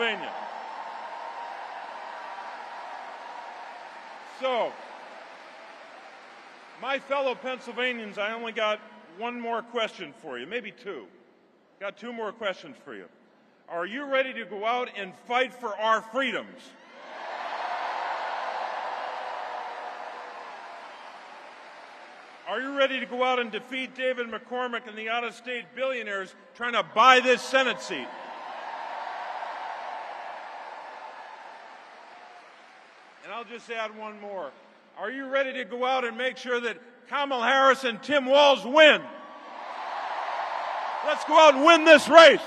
Pennsylvania. So, my fellow Pennsylvanians, I only got one more question for you, maybe two. Got two more questions for you. Are you ready to go out and fight for our freedoms? Are you ready to go out and defeat David McCormick and the out-of-state billionaires trying to buy this Senate seat? And I'll just add one more. Are you ready to go out and make sure that Kamala Harris and Tim Walz win? Let's go out and win this race.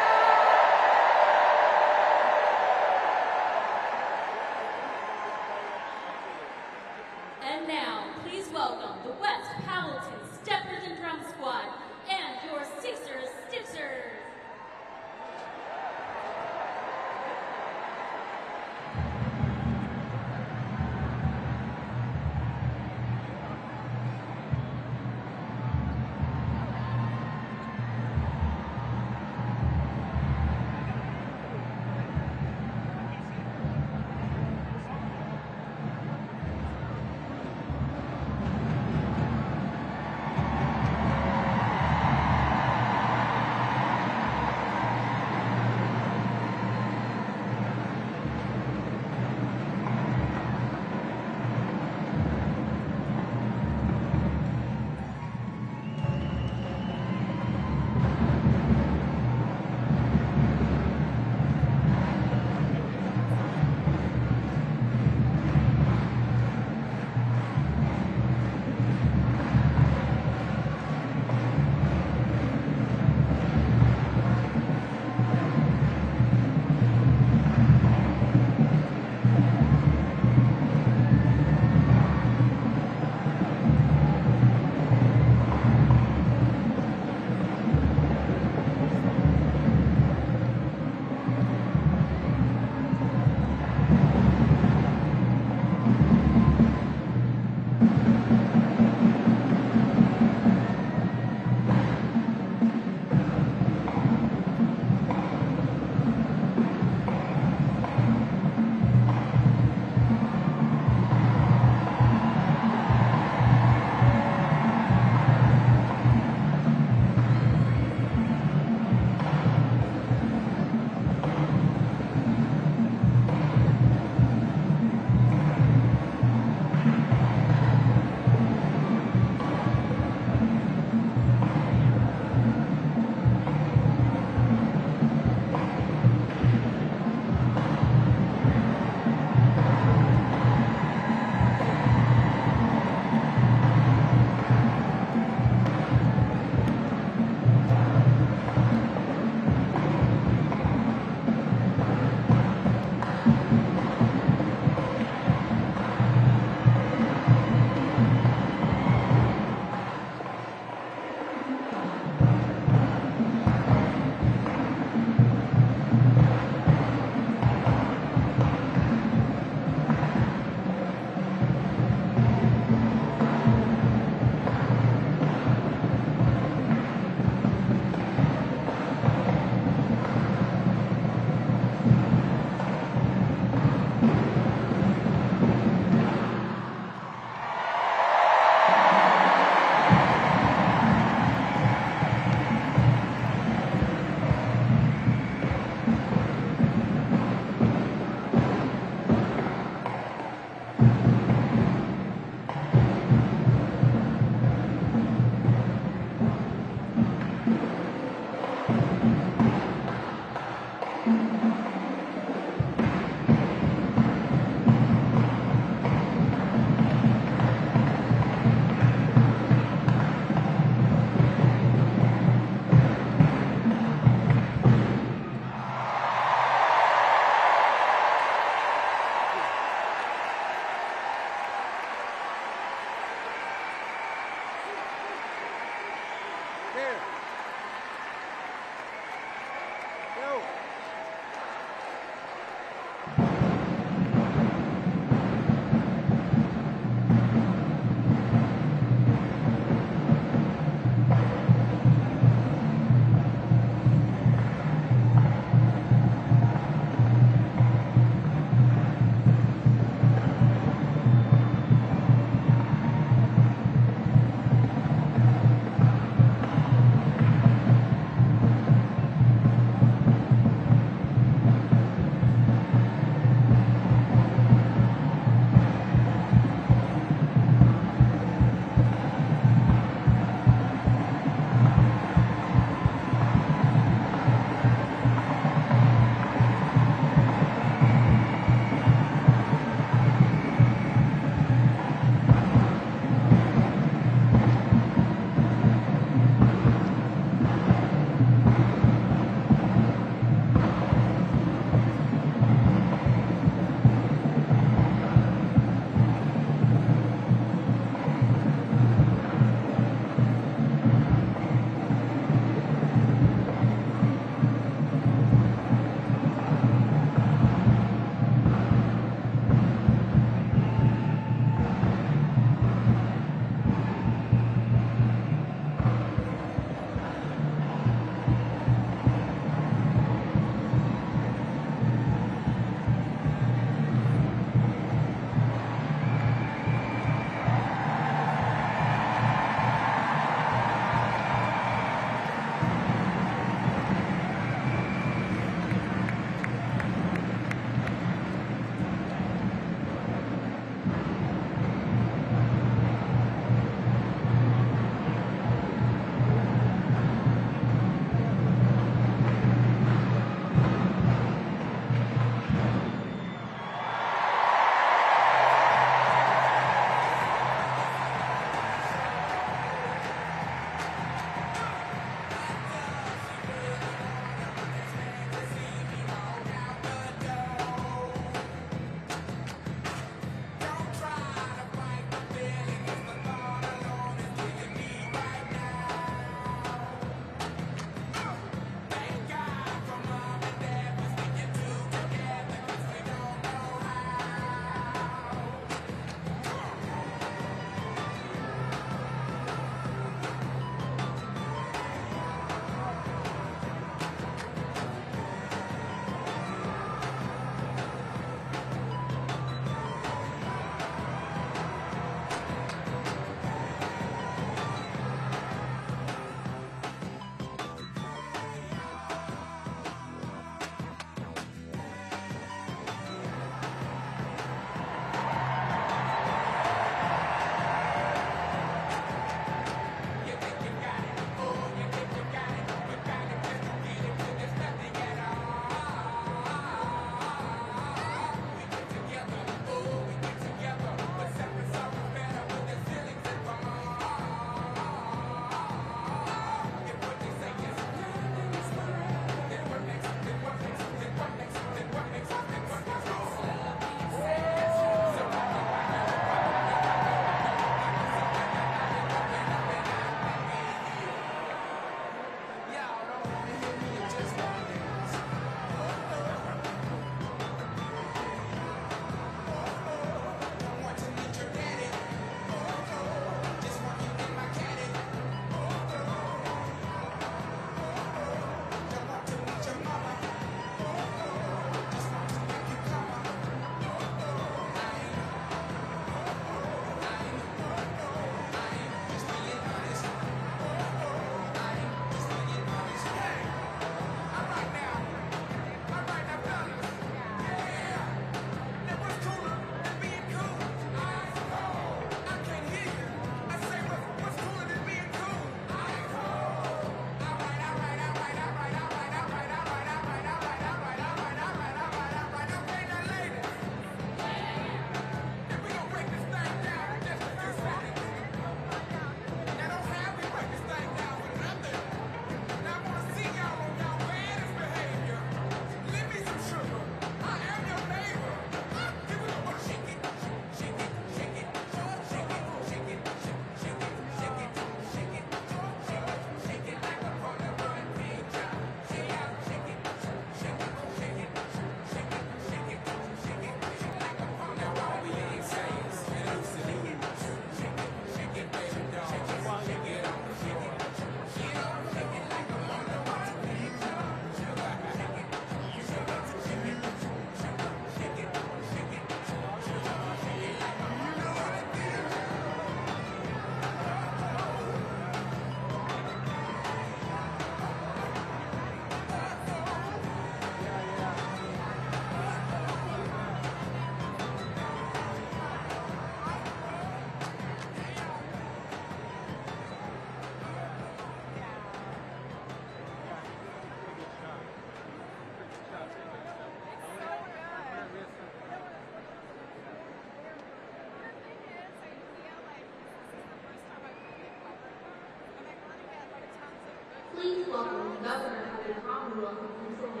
Thank you.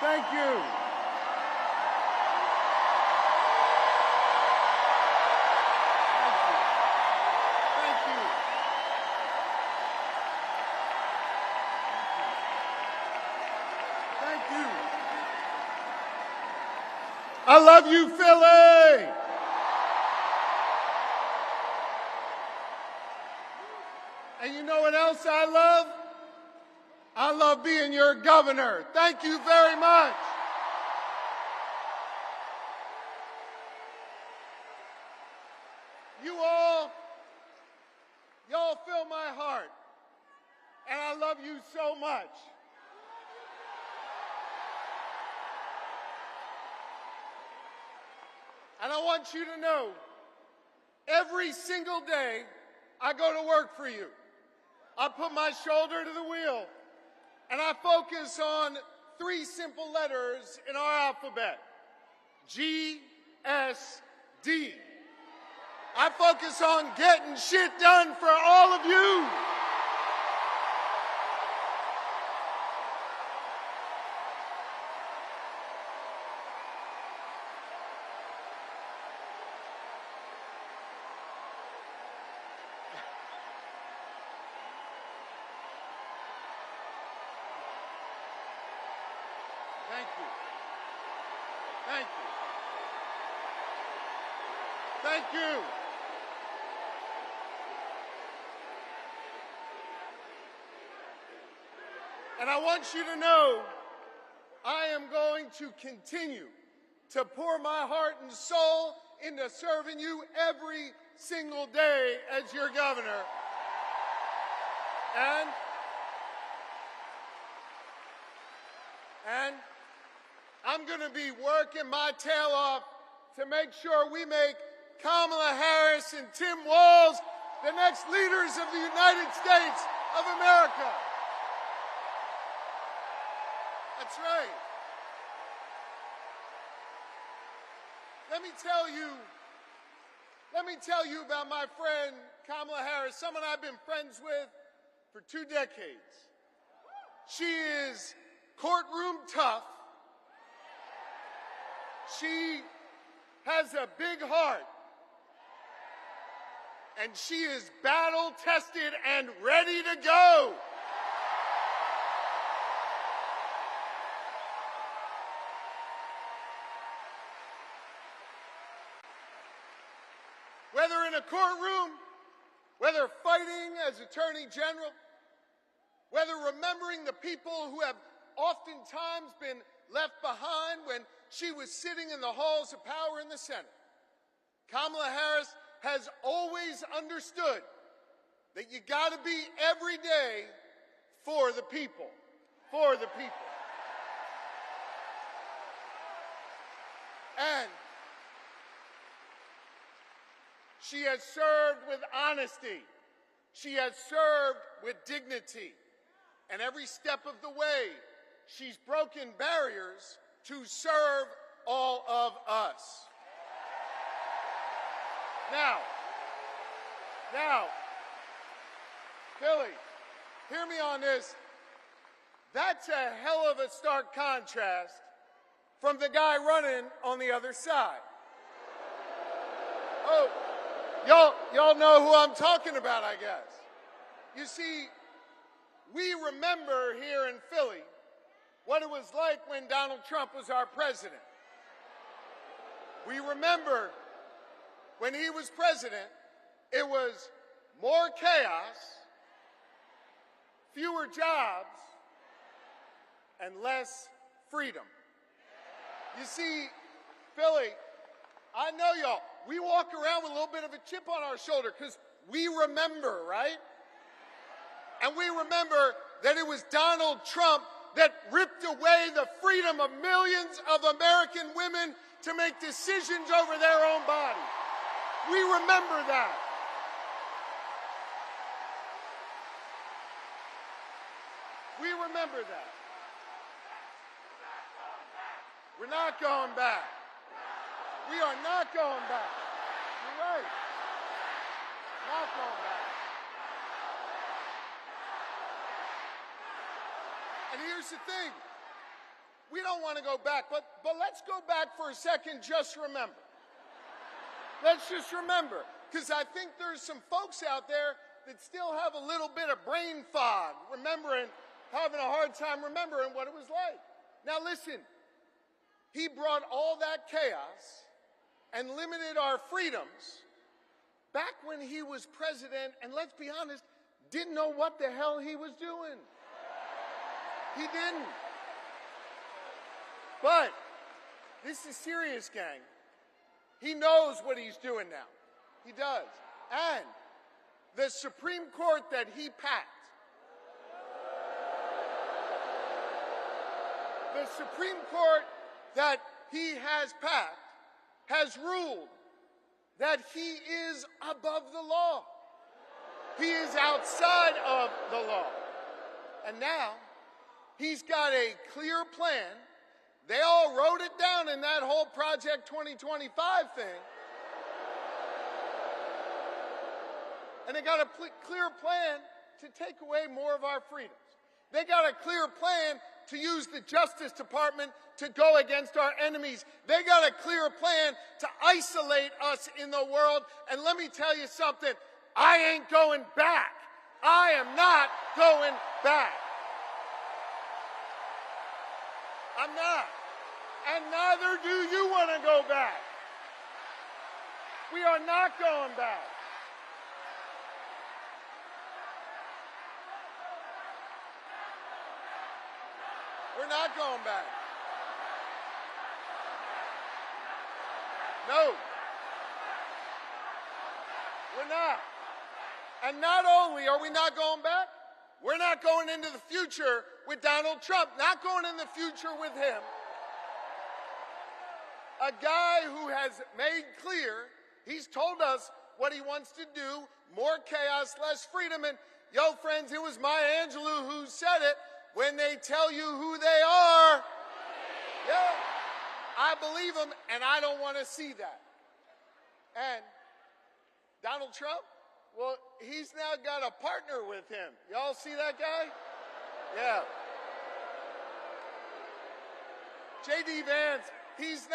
Thank you. Thank you. I love you, Philly. And you know what else I love? I love being your governor. Thank you very much. Y'all fill my heart. And I love you so much. And I want you to know, every single day I go to work for you. I put my shoulder to the wheel. And I focus on 3 simple letters in our alphabet. G, S, D. I focus on getting shit done for all of you. Thank you. Thank you. Thank you. And I want you to know, I am going to continue to pour my heart and soul into serving you every single day as your governor. And I'm going to be working my tail off to make sure we make Kamala Harris and Tim Walz the next leaders of the United States of America. That's right. Let me tell you about my friend Kamala Harris, someone I've been friends with for 2 decades. She is courtroom tough. She has a big heart. And she is battle-tested and ready to go. Whether in a courtroom, whether fighting as Attorney General, whether remembering the people who have oftentimes been left behind when she was sitting in the halls of power in the Senate, Kamala Harris has always understood that you got to be every day for the people, for the people. And she has served with honesty. She has served with dignity. And every step of the way, she's broken barriers to serve all of us. Now, Billy, hear me on this. That's a hell of a stark contrast from the guy running on the other side. Oh, y'all know who I'm talking about, I guess. You see, we remember here in Philly what it was like when Donald Trump was our president. We remember when he was president, it was more chaos, fewer jobs, and less freedom. You see, Philly, I know y'all, we walk around with a little bit of a chip on our shoulder because we remember, right? And we remember that it was Donald Trump that ripped away the freedom of millions of American women to make decisions over their own bodies. We remember that. We remember that. We're not going back. We are not going back. You're right. Not going back. And here's the thing. We don't want to go back, but let's go back for a second. Just remember. Let's just remember, because I think there's some folks out there that still have a little bit of brain fog, having a hard time remembering what it was like. Now listen, he brought all that chaos and limited our freedoms back when he was president, and let's be honest, didn't know what the hell he was doing. He didn't. But this is serious, gang. He knows what he's doing now. He does. And the Supreme Court that he packed, the Supreme Court that he has packed, has ruled that he is above the law. He is outside of the law. And now, he's got a clear plan. They all wrote it down in that whole Project 2025 thing. And they got a clear plan to take away more of our freedoms. They got a clear plan to use the Justice Department to go against our enemies. They got a clear plan to isolate us in the world. And let me tell you something, I ain't going back. I am not going back. I'm not. And neither do you want to go back. We are not going back. We're not going back. No. We're not. And not only are we not going back, we're not going into the future with Donald Trump, not going in the future with him. A guy who has made clear, he's told us what he wants to do, more chaos, less freedom. And yo, friends, it was Maya Angelou who said it, when they tell you who they are, yeah, I believe them, and I don't want to see that. And Donald Trump, well, he's now got a partner with him. Y'all see that guy? Yeah. J.D. Vance, he's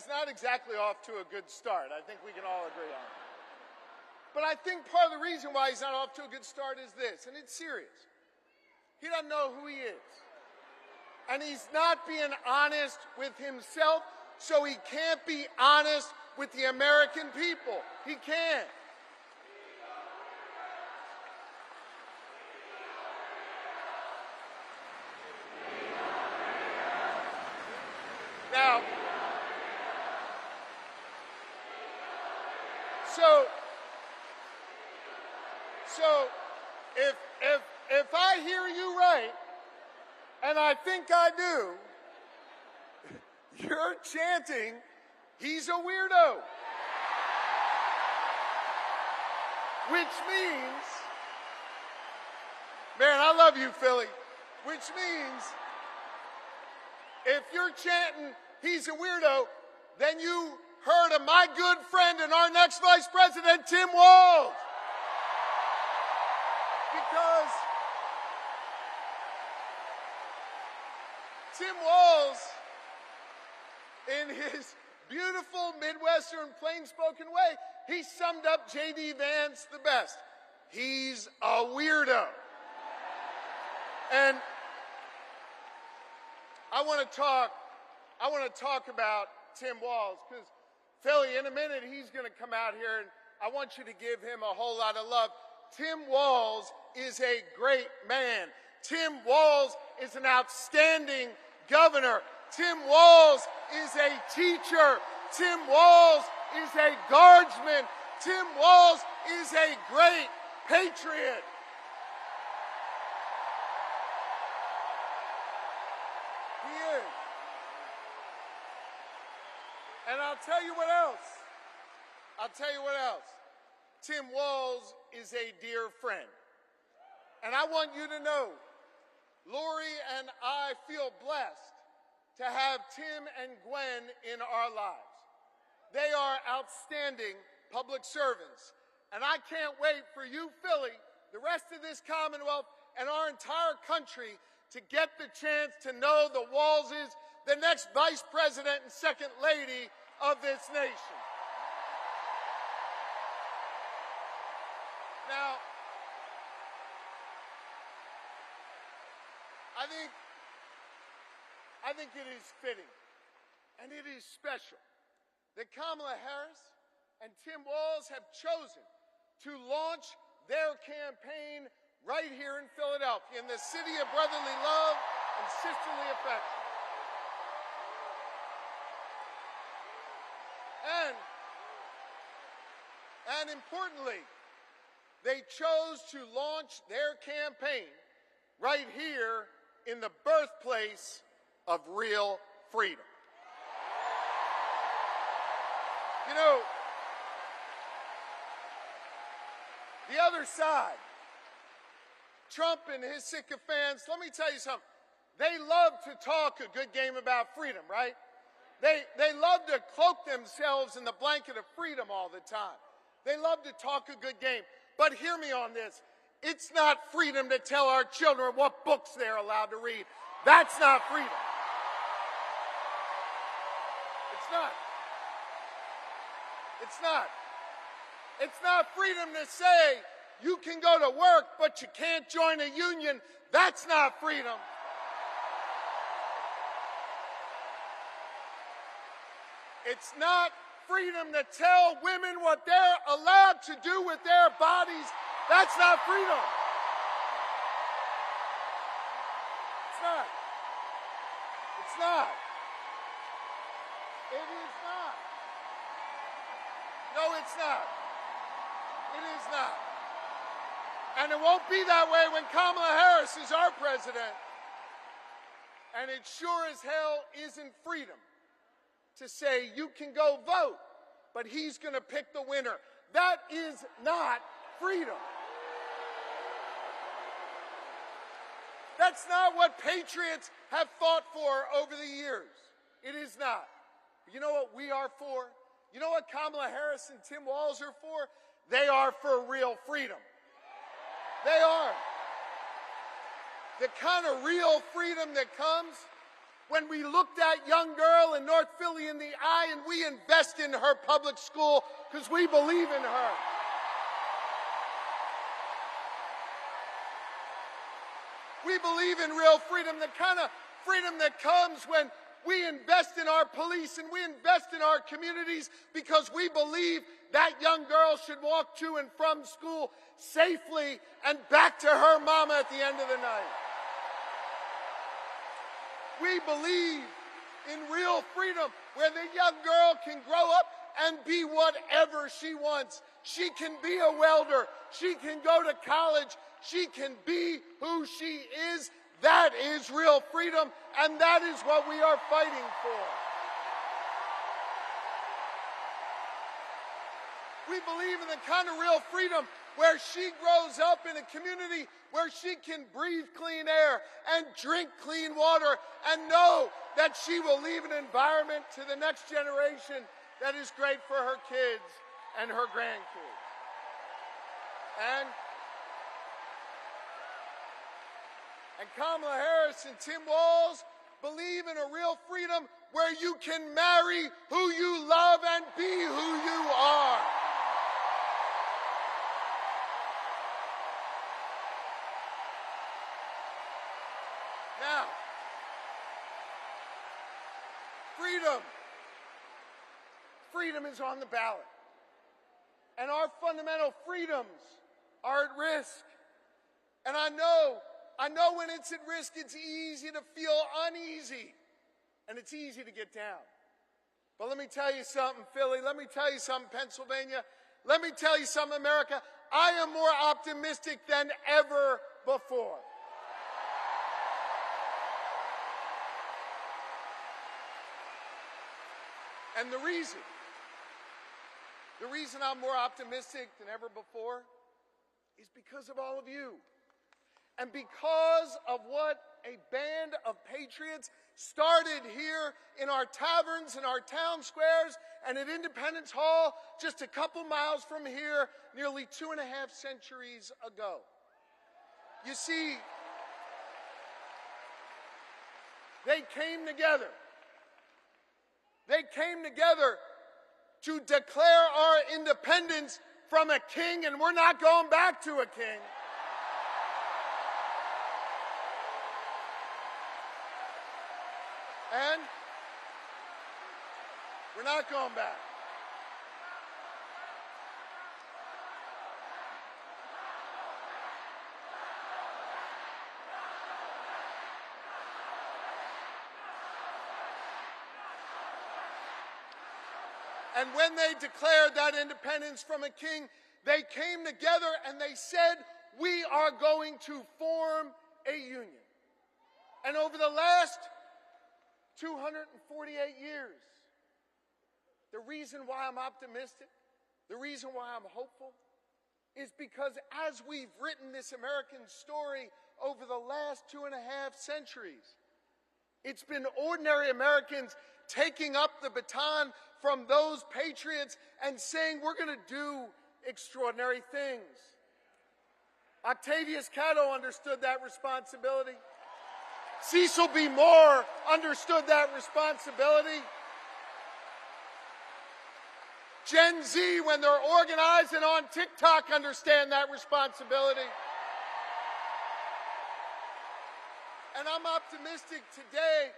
not exactly off to a good start. I think we can all agree on it. But I think part of the reason why he's not off to a good start is this, and it's serious. He doesn't know who he is. And he's not being honest with himself, so he can't be honest with the American people. He can't. Now, so if I hear you right, and I think I do, you're chanting, he's a weirdo. Which means, man, I love you, Philly. Which means, if you're chanting, he's a weirdo, then you heard of my good friend and our next vice president, Tim Walz. Because Tim Walz, in his beautiful Midwestern plain-spoken way, he summed up J.D. Vance the best. He's a weirdo. And I want to talk about Tim Walz, because Philly, in a minute, he's going to come out here, and I want you to give him a whole lot of love. Tim Walz is a great man. Tim Walz is an outstanding governor. Tim Walz is a teacher. Tim Walz is a guardsman. Tim Walz is a great patriot. He is. And I'll tell you what else. Tim Walz is a dear friend. And I want you to know, Lori and I feel blessed to have Tim and Gwen in our lives. They are outstanding public servants. And I can't wait for you, Philly, the rest of this Commonwealth, and our entire country to get the chance to know the Walzes, the next Vice President and Second Lady of this nation. Now, I think it is fitting, and it is special, that Kamala Harris and Tim Walz have chosen to launch their campaign right here in Philadelphia, in the city of brotherly love and sisterly affection. And importantly, they chose to launch their campaign right here in the birthplace of real freedom. You know, the other side, Trump and his sycophants, let me tell you something. They love to talk a good game about freedom, right? They love to cloak themselves in the blanket of freedom all the time. They love to talk a good game. But hear me on this. It's not freedom to tell our children what books they're allowed to read. That's not freedom. It's not. It's not. It's not freedom to say you can go to work, but you can't join a union. That's not freedom. It's not freedom to tell women what they're allowed to do with their bodies. That's not freedom. It's not. It's not. It is not. No, it's not. It is not. And it won't be that way when Kamala Harris is our president. And it sure as hell isn't freedom to say you can go vote, but he's going to pick the winner. That is not freedom. That's not what patriots have fought for over the years. It is not. But you know what we are for? You know what Kamala Harris and Tim Walz are for? They are for real freedom. They are. The kind of real freedom that comes when we look that young girl in North Philly in the eye and we invest in her public school because we believe in her. We believe in real freedom, the kind of freedom that comes when we invest in our police and we invest in our communities because we believe that young girl should walk to and from school safely and back to her mama at the end of the night. We believe in real freedom where the young girl can grow up and be whatever she wants. She can be a welder. She can go to college. She can be who she is. That is real freedom, and that is what we are fighting for. We believe in the kind of real freedom where she grows up in a community where she can breathe clean air and drink clean water and know that she will leave an environment to the next generation that is great for her kids and her grandkids. And Kamala Harris and Tim Walz believe in a real freedom where you can marry who you love and be who you are. freedom. Freedom is on the ballot. And our fundamental freedoms are at risk. And I know when it's at risk, it's easy to feel uneasy. And it's easy to get down. But let me tell you something, Philly. Let me tell you something, Pennsylvania. Let me tell you something, America. I am more optimistic than ever before. And the reason I'm more optimistic than ever before is because of all of you. And because of what a band of patriots started here in our taverns, in our town squares, and at Independence Hall, just a couple miles from here, nearly 2.5 centuries ago. You see, they came together. They came together to declare our independence from a king, and we're not going back to a king. And we're not going back. And when they declared that independence from a king, they came together and they said, we are going to form a union. And over the last 248 years, the reason why I'm optimistic, the reason why I'm hopeful, is because as we've written this American story over the last 2.5 centuries, it's been ordinary Americans taking up the baton from those patriots and saying, we're going to do extraordinary things. Octavius Catto understood that responsibility. Cecil B. Moore understood that responsibility. Gen Z, when they're organized and on TikTok, understand that responsibility. And I'm optimistic today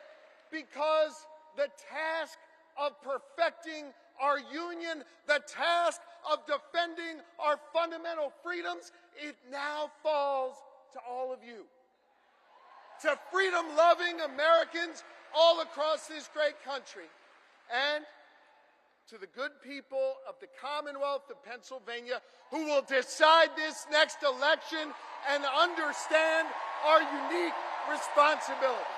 because the task of perfecting our union, the task of defending our fundamental freedoms, it now falls to all of you. To freedom-loving Americans all across this great country, and to the good people of the Commonwealth of Pennsylvania who will decide this next election and understand our unique responsibility.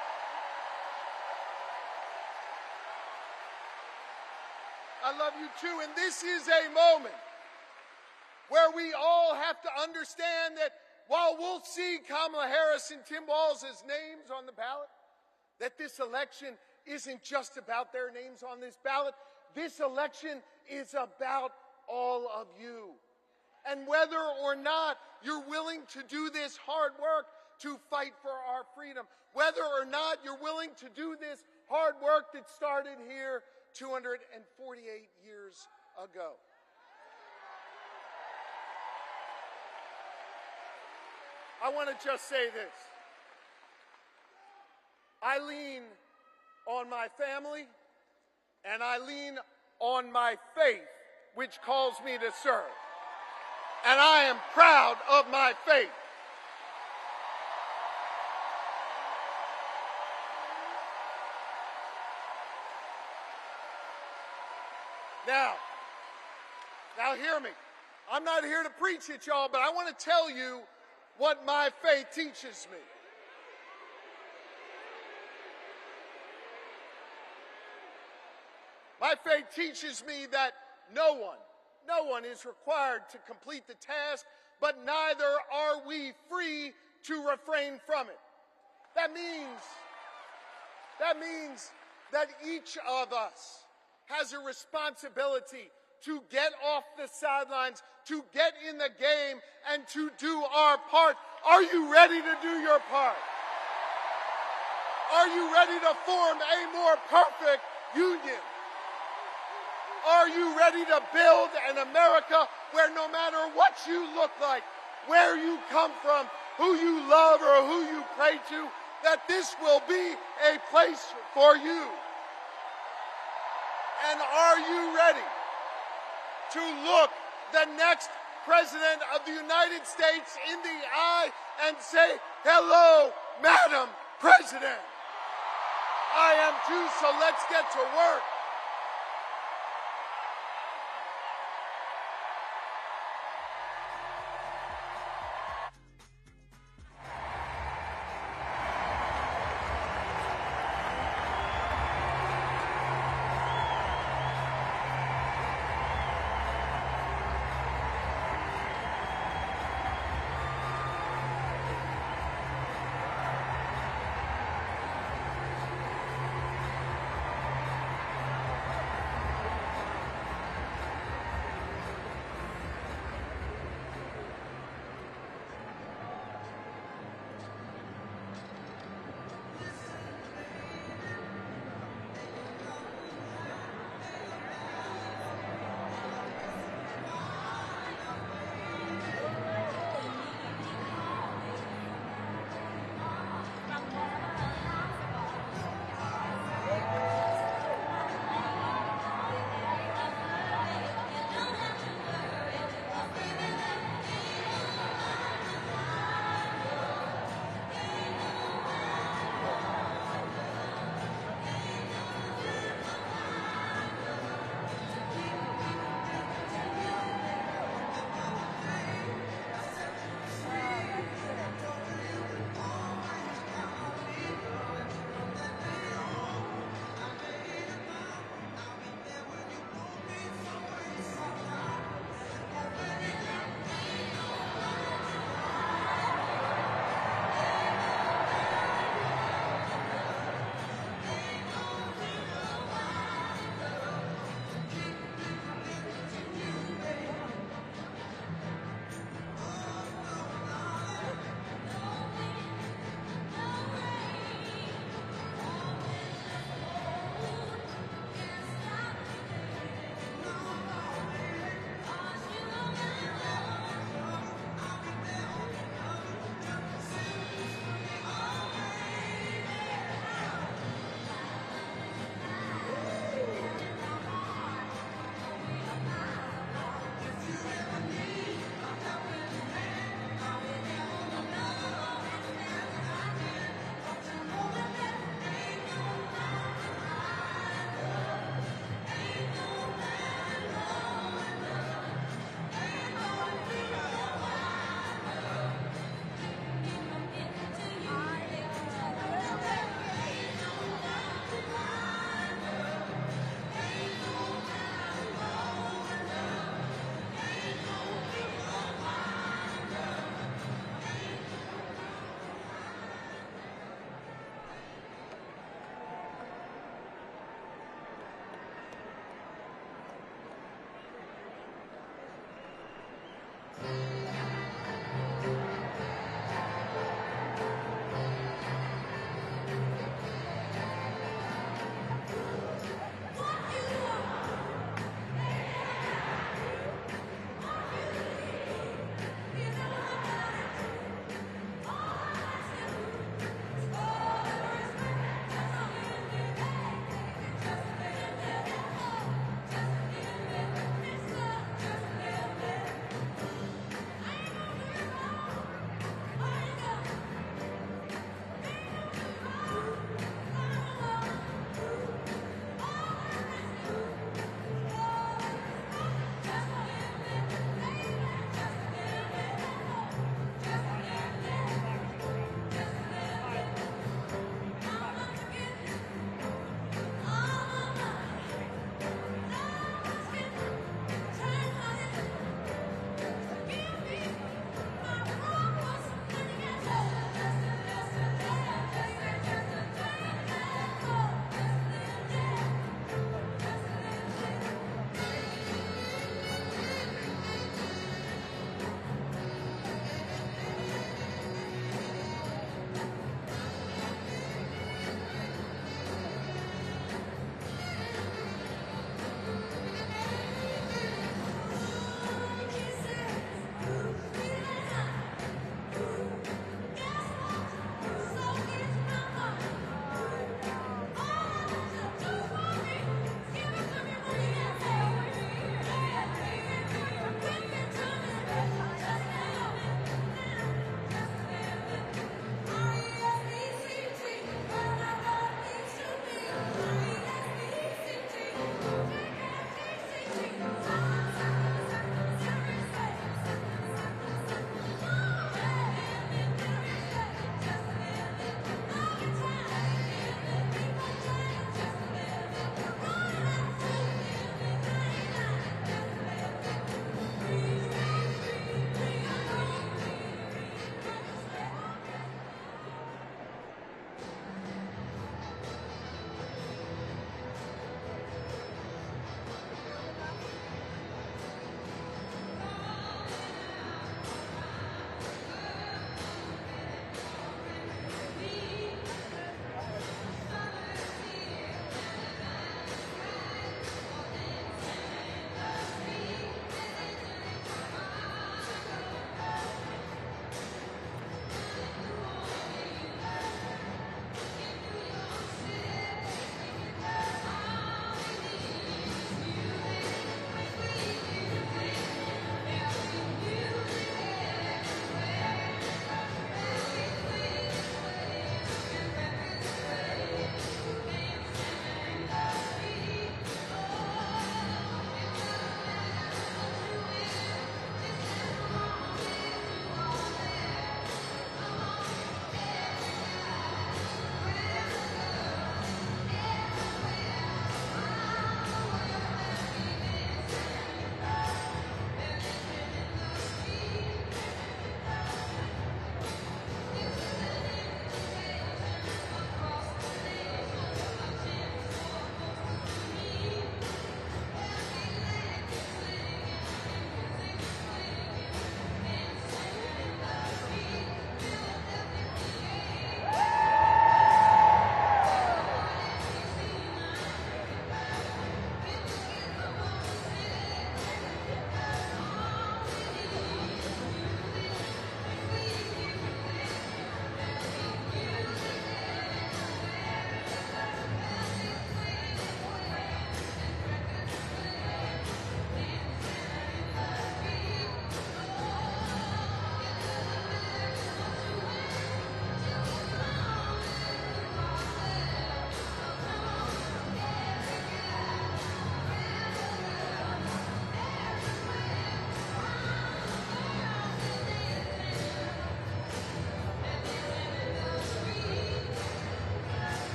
I love you too, and this is a moment where we all have to understand that while we'll see Kamala Harris and Tim Walz as names on the ballot, that this election isn't just about their names on this ballot. This election is about all of you. And whether or not you're willing to do this hard work to fight for our freedom, whether or not you're willing to do this hard work that started here 248 years ago. I want to just say this. I lean on my family and I lean on my faith, which calls me to serve. And I am proud of my faith. Now hear me. I'm not here to preach at y'all, but I want to tell you what my faith teaches me. My faith teaches me that no one is required to complete the task, but neither are we free to refrain from it. That means that each of us has a responsibility to get off the sidelines, to get in the game, and to do our part. Are you ready to do your part? Are you ready to form a more perfect union? Are you ready to build an America where no matter what you look like, where you come from, who you love or who you pray to, that this will be a place for you? And are you ready to look the next President of the United States in the eye and say, "Hello, Madam President"? I am too, so let's get to work.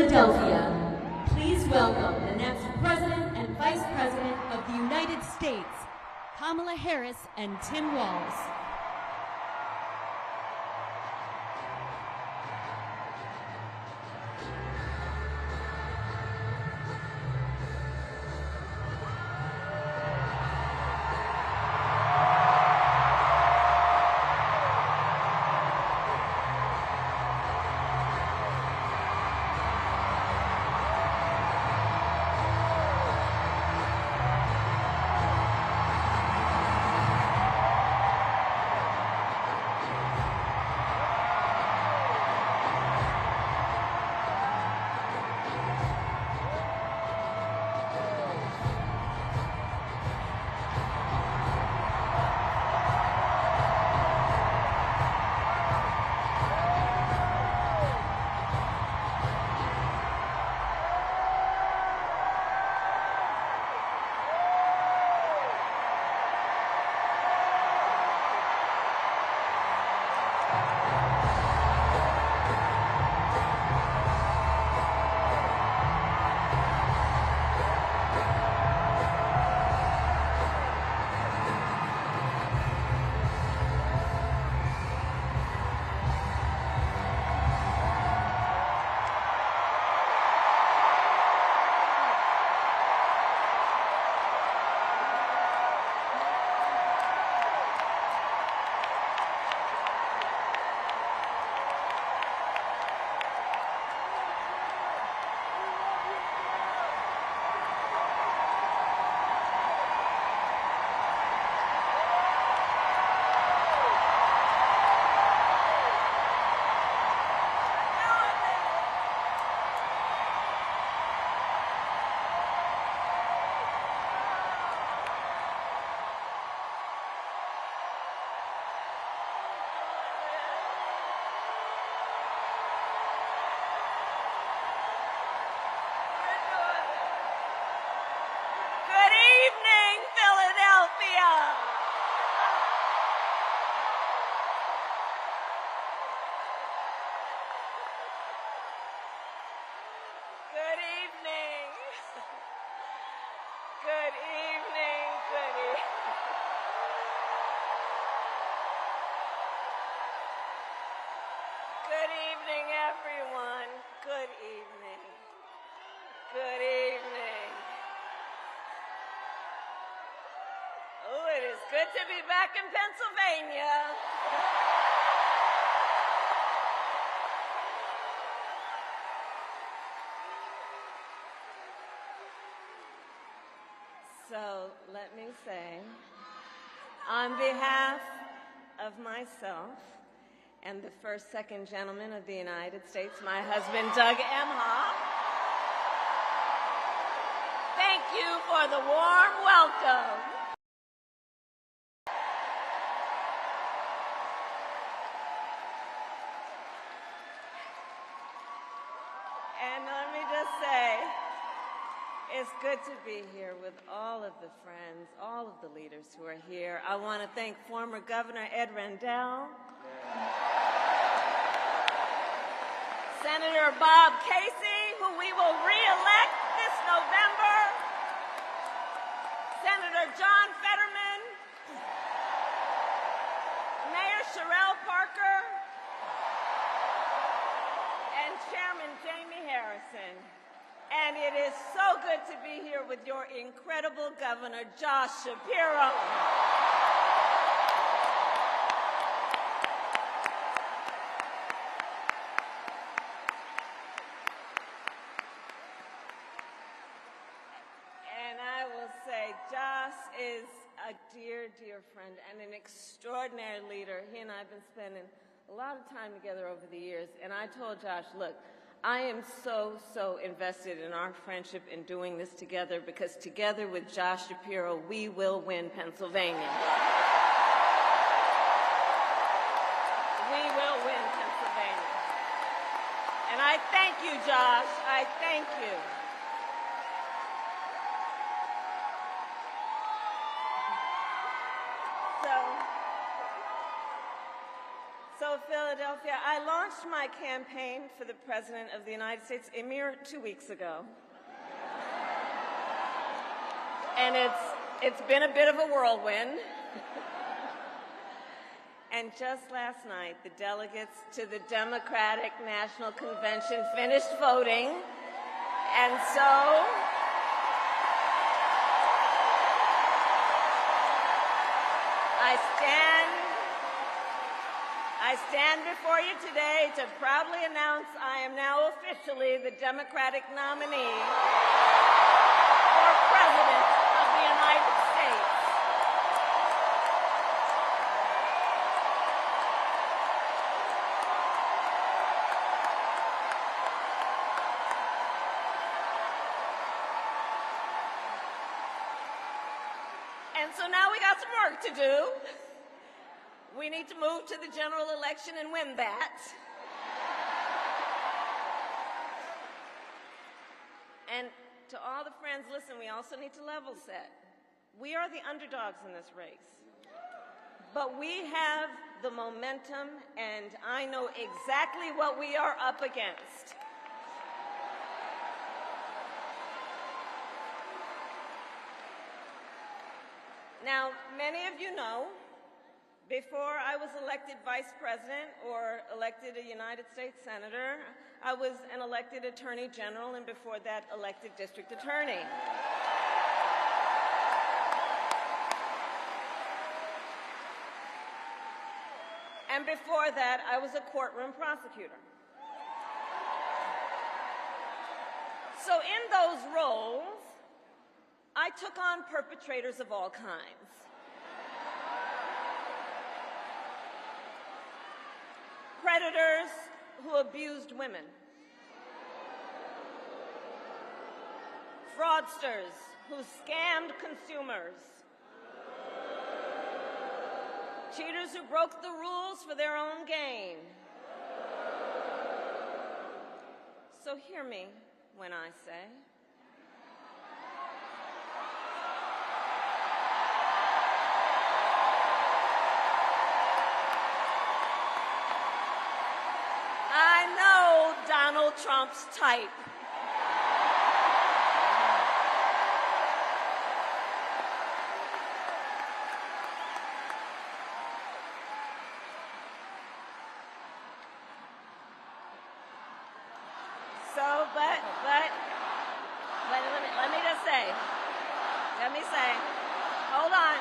Philadelphia, please welcome the next President and Vice President of the United States, Kamala Harris and Tim Walz. Good evening, everyone. Good evening. Good evening. Oh, it is good to be back in Pennsylvania. So, let me say, on behalf of myself and the first, second gentleman of the United States, my husband, Doug Emhoff, thank you for the warm welcome. And let me just say, it's good to be here with all of the friends, all of the leaders who are here. I want to thank former Governor Ed Rendell, Senator Bob Casey, who we will re-elect this November, Senator John Fetterman, Mayor Sherelle Parker, and Chairman Jamie Harrison. And it is so good to be here with your incredible Governor, Josh Shapiro. And I will say, Josh is a dear, dear friend and an extraordinary leader. He and I have been spending a lot of time together over the years. And I told Josh, look, I am so invested in our friendship in doing this together, because together with Josh Shapiro, we will win Pennsylvania. We will win Pennsylvania. And I thank you, Josh. I thank you. So, Philadelphia, I launched my campaign for the President of the United States a mere 2 weeks ago. And it's been a bit of a whirlwind. And just last night, the delegates to the Democratic National Convention finished voting. And so I stand before you today to proudly announce I am now officially the Democratic nominee for President of the United States. And so now we got some work to do. We need to move to the general election and win that. And to all the friends, listen, we also need to level set. We are the underdogs in this race. But we have the momentum, and I know exactly what we are up against. Now, many of you know, before I was elected vice president or elected a United States senator, I was an elected attorney general, and before that, elected district attorney. And before that, I was a courtroom prosecutor. So in those roles, I took on perpetrators of all kinds. Predators who abused women. Fraudsters who scammed consumers. Cheaters who broke the rules for their own gain. So hear me when I say, I know Donald Trump's type. So, but let me say, hold on.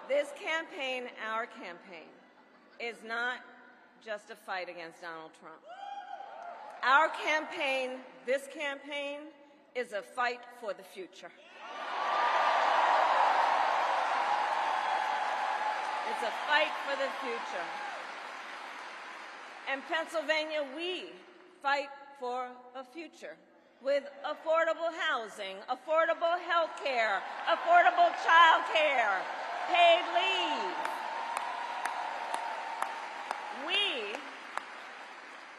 This campaign, our campaign, is not just a fight against Donald Trump. Our campaign, this campaign, is a fight for the future. It's a fight for the future. In Pennsylvania, we fight for a future with affordable housing, affordable health care, affordable child care, paid leave. We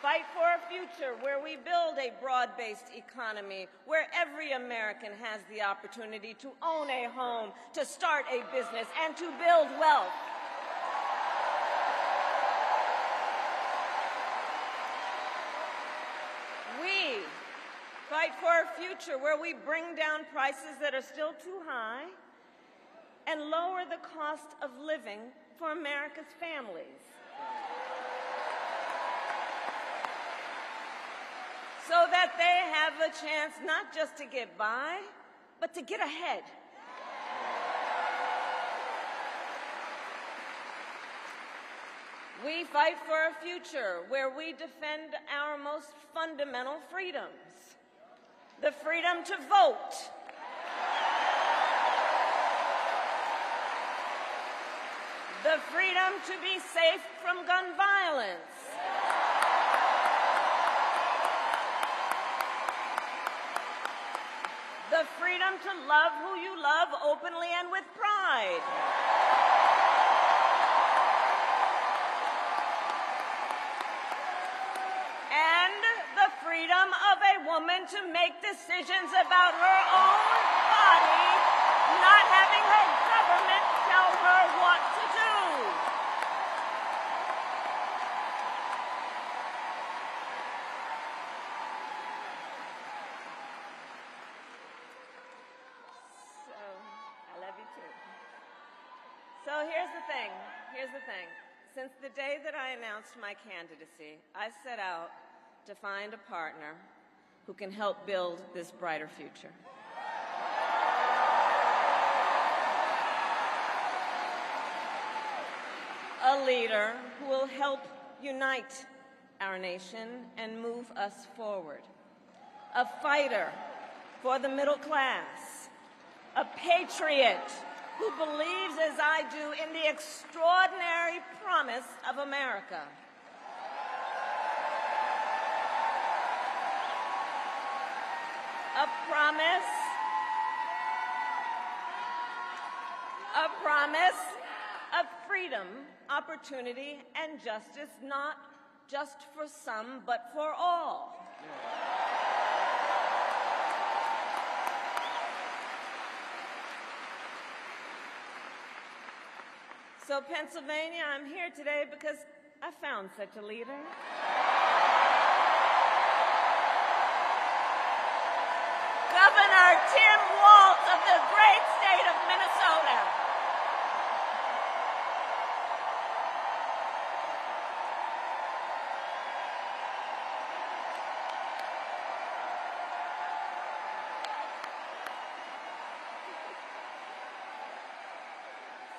fight for a future where we build a broad-based economy, where every American has the opportunity to own a home, to start a business, and to build wealth. We fight for a future where we bring down prices that are still too high and lower the cost of living for America's families. So that they have a chance not just to get by, but to get ahead. We fight for a future where we defend our most fundamental freedoms. The freedom to vote. The freedom to be safe from gun violence. The freedom to love who you love openly and with pride. And the freedom of a woman to make decisions about her own body, not having her government tell her what So here's the thing. Since the day that I announced my candidacy, I set out to find a partner who can help build this brighter future. A leader who will help unite our nation and move us forward. A fighter for the middle class. A patriot who believes, as I do, in the extraordinary promise of America. A promise of freedom, opportunity, and justice, not just for some, but for all. So, Pennsylvania, I'm here today because I found such a leader. Governor Tim Walz of the great state of Minnesota.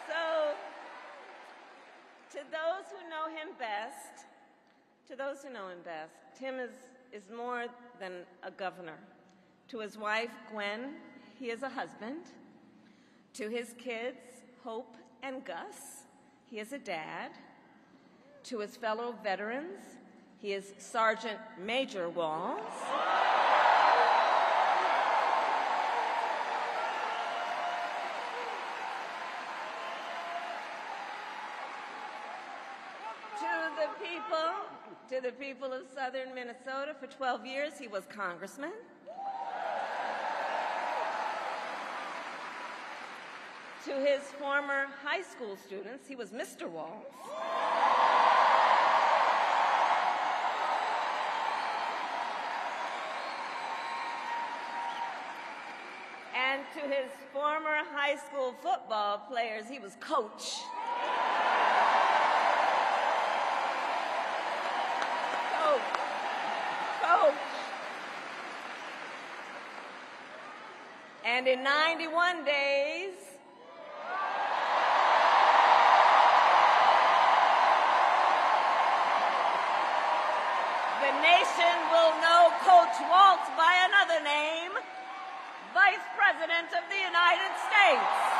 So, to those who know him best, Tim is more than a governor. To his wife, Gwen, he is a husband. To his kids, Hope and Gus, he is a dad. To his fellow veterans, he is Sergeant Major Walz. To the people of southern Minnesota, for 12 years, he was congressman. To his former high school students, he was Mr. Walz. And to his former high school football players, he was Coach. And in 91 days, the nation will know Coach Walz by another name, Vice President of the United States.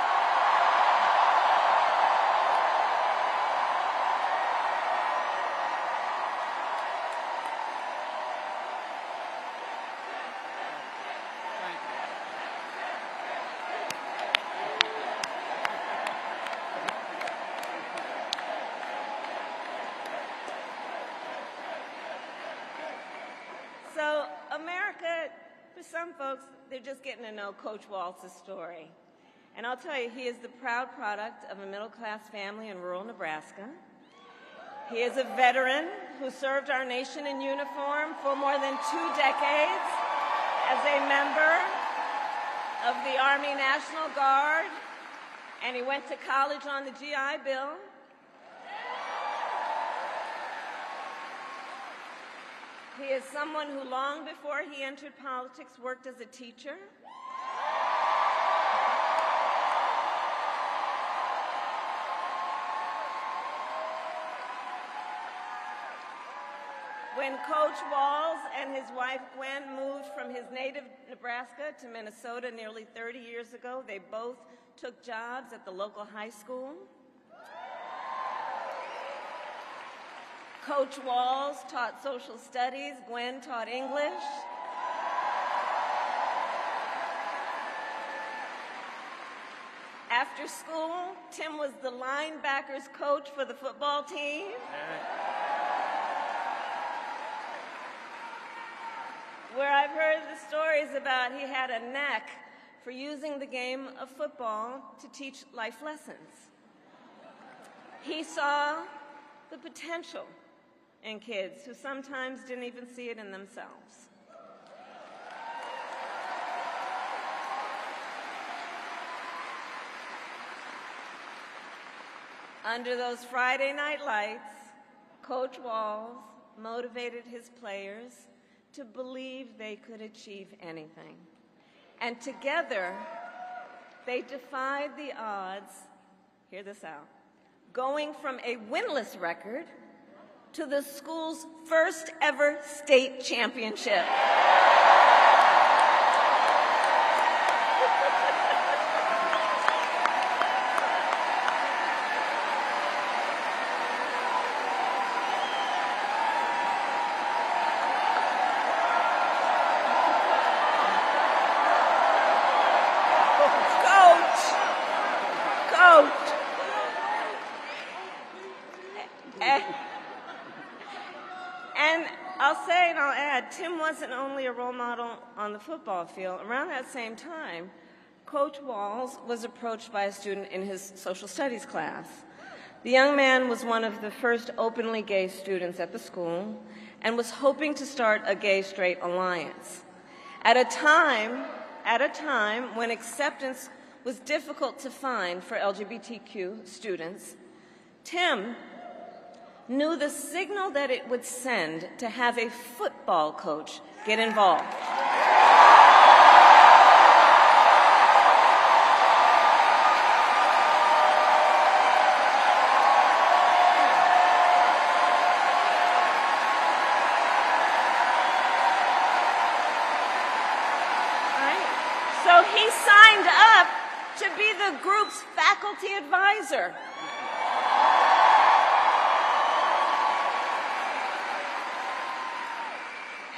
So America, for some folks, they're just getting to know Coach Walz's story. And I'll tell you, he is the proud product of a middle-class family in rural Nebraska. He is a veteran who served our nation in uniform for more than 2 decades as a member of the Army National Guard, and he went to college on the GI Bill. He is someone who, long before he entered politics, worked as a teacher. When Coach Walz and his wife Gwen moved from his native Nebraska to Minnesota nearly 30 years ago, they both took jobs at the local high school. Coach Walz taught social studies, Gwen taught English. After school, Tim was the linebackers coach for the football team. Where I've heard the stories about he had a knack for using the game of football to teach life lessons. He saw the potential in kids who sometimes didn't even see it in themselves. Under those Friday night lights, Coach Walz motivated his players to believe they could achieve anything. And together, they defied the odds, hear this out, going from a winless record to the school's first ever state championship. And I'll say and I'll add, Tim wasn't only a role model on the football field. Around that same time, Coach Walz was approached by a student in his social studies class. The young man was one of the first openly gay students at the school and was hoping to start a gay-straight alliance. At a time when acceptance was difficult to find for LGBTQ students, Tim knew the signal that it would send to have a football coach get involved. So he signed up to be the group's faculty advisor.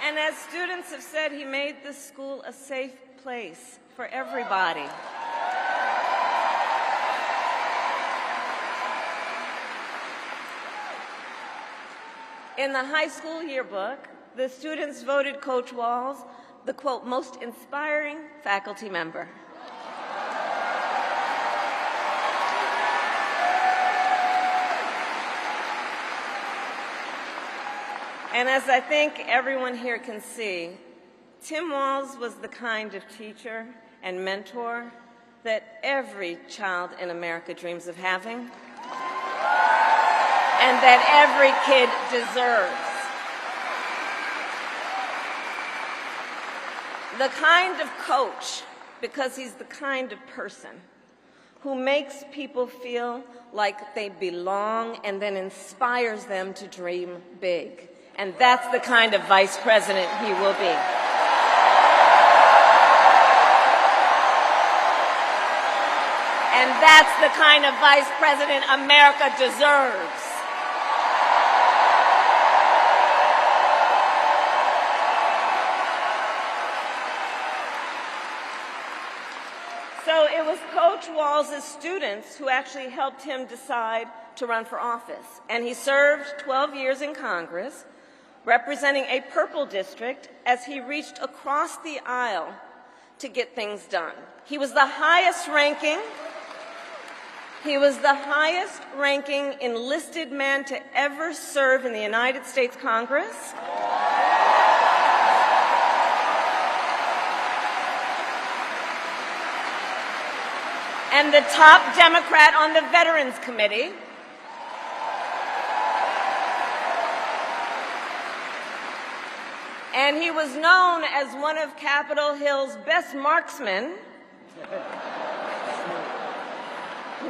And as students have said, he made the school a safe place for everybody. In the high school yearbook, the students voted Coach Walz the, quote, most inspiring faculty member. And as I think everyone here can see, Tim Walz was the kind of teacher and mentor that every child in America dreams of having, and that every kid deserves. The kind of coach, because he's the kind of person who makes people feel like they belong and then inspires them to dream big. And that's the kind of vice president he will be. And that's the kind of vice president America deserves. So it was Coach Walz's students who actually helped him decide to run for office. And he served 12 years in Congress, representing a purple district as he reached across the aisle to get things done. He was the highest ranking enlisted man to ever serve in the United States Congress. And the top Democrat on the Veterans Committee. And he was known as one of Capitol Hill's best marksmen,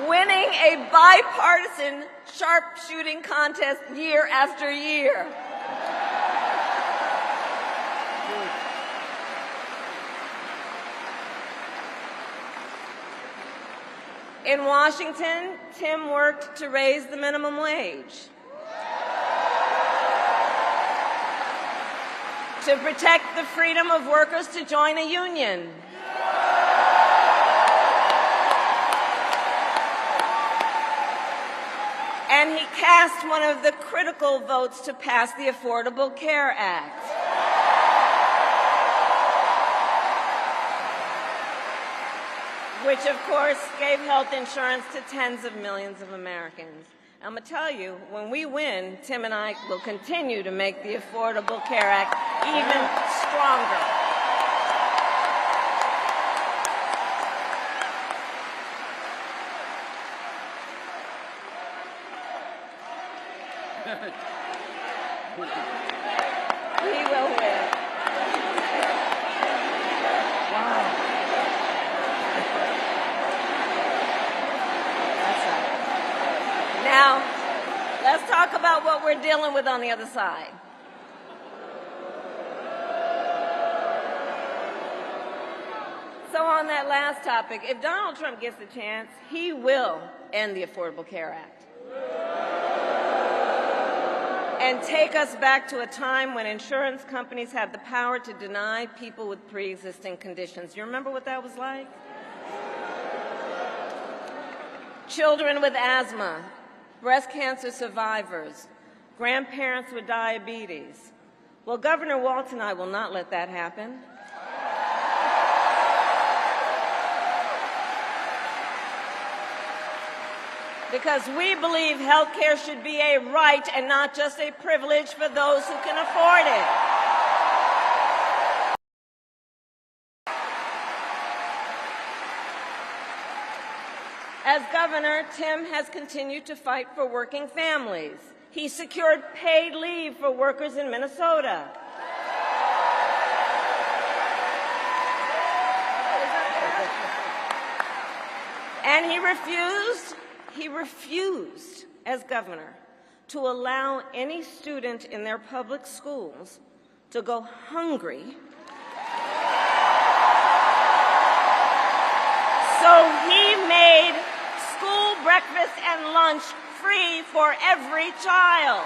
winning a bipartisan sharpshooting contest year after year. In Washington, Tim worked to raise the minimum wage, to protect the freedom of workers to join a union, and he cast one of the critical votes to pass the Affordable Care Act. Which, of course, gave health insurance to tens of millions of Americans. I'm going to tell you, when we win, Tim and I will continue to make the Affordable Care Act even stronger. He will win. Wow. That's right. Now, let's talk about what we're dealing with on the other side. So on that last topic, if Donald Trump gets the chance, he will end the Affordable Care Act and take us back to a time when insurance companies had the power to deny people with pre-existing conditions. You remember what that was like? Children with asthma, breast cancer survivors, grandparents with diabetes. Well, Governor Walz and I will not let that happen. Because we believe health care should be a right and not just a privilege for those who can afford it. As governor, Tim has continued to fight for working families. He secured paid leave for workers in Minnesota. And he refused, as governor, to allow any student in their public schools to go hungry. So he made school breakfast and lunch free for every child.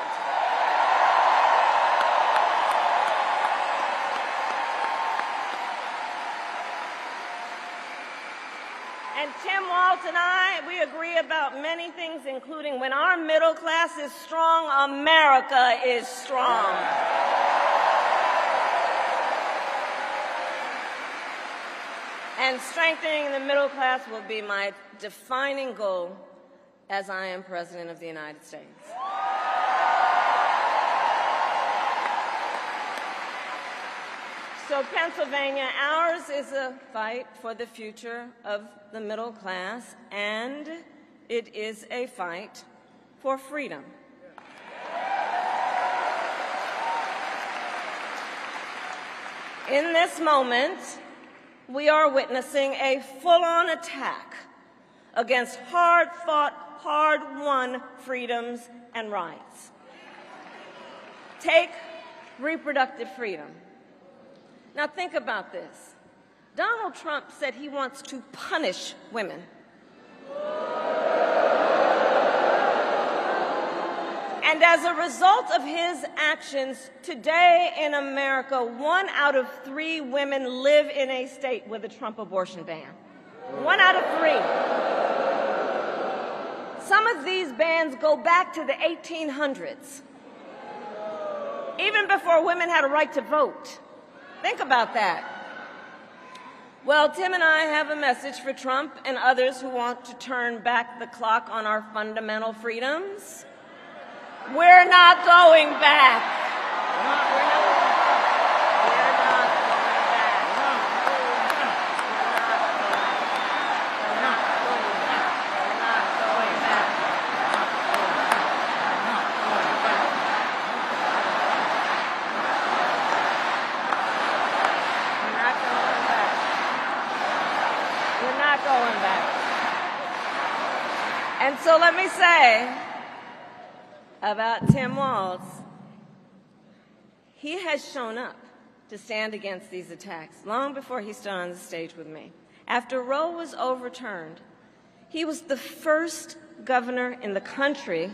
And Tim Walz and I, we agree about many things, including when our middle class is strong, America is strong. And strengthening the middle class will be my defining goal as I am President of the United States. So Pennsylvania, ours is a fight for the future of the middle class, and it is a fight for freedom. In this moment, we are witnessing a full-on attack against hard-fought, hard-won freedoms and rights. Take reproductive freedom. Now think about this. Donald Trump said he wants to punish women. And as a result of his actions, today in America, 1 out of 3 women live in a state with a Trump abortion ban. 1 out of 3. Some of these bans go back to the 1800s, even before women had a right to vote. Think about that. Well, Tim and I have a message for Trump and others who want to turn back the clock on our fundamental freedoms. We're not going back. We're not going back. Going back. And so let me say about Tim Walz, he has shown up to stand against these attacks long before he stood on the stage with me. After Roe was overturned, he was the first governor in the country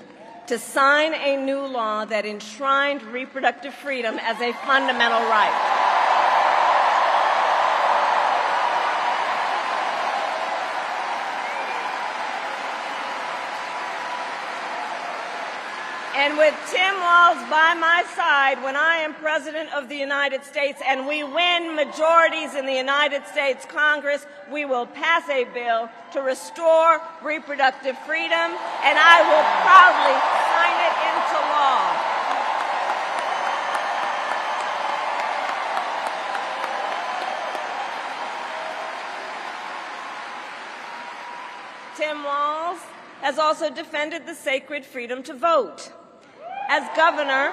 to sign a new law that enshrined reproductive freedom as a fundamental right. And with Tim Walz by my side when I am President of the United States and we win majorities in the United States Congress, we will pass a bill to restore reproductive freedom, and I will proudly sign it into law. Tim Walz has also defended the sacred freedom to vote. As governor,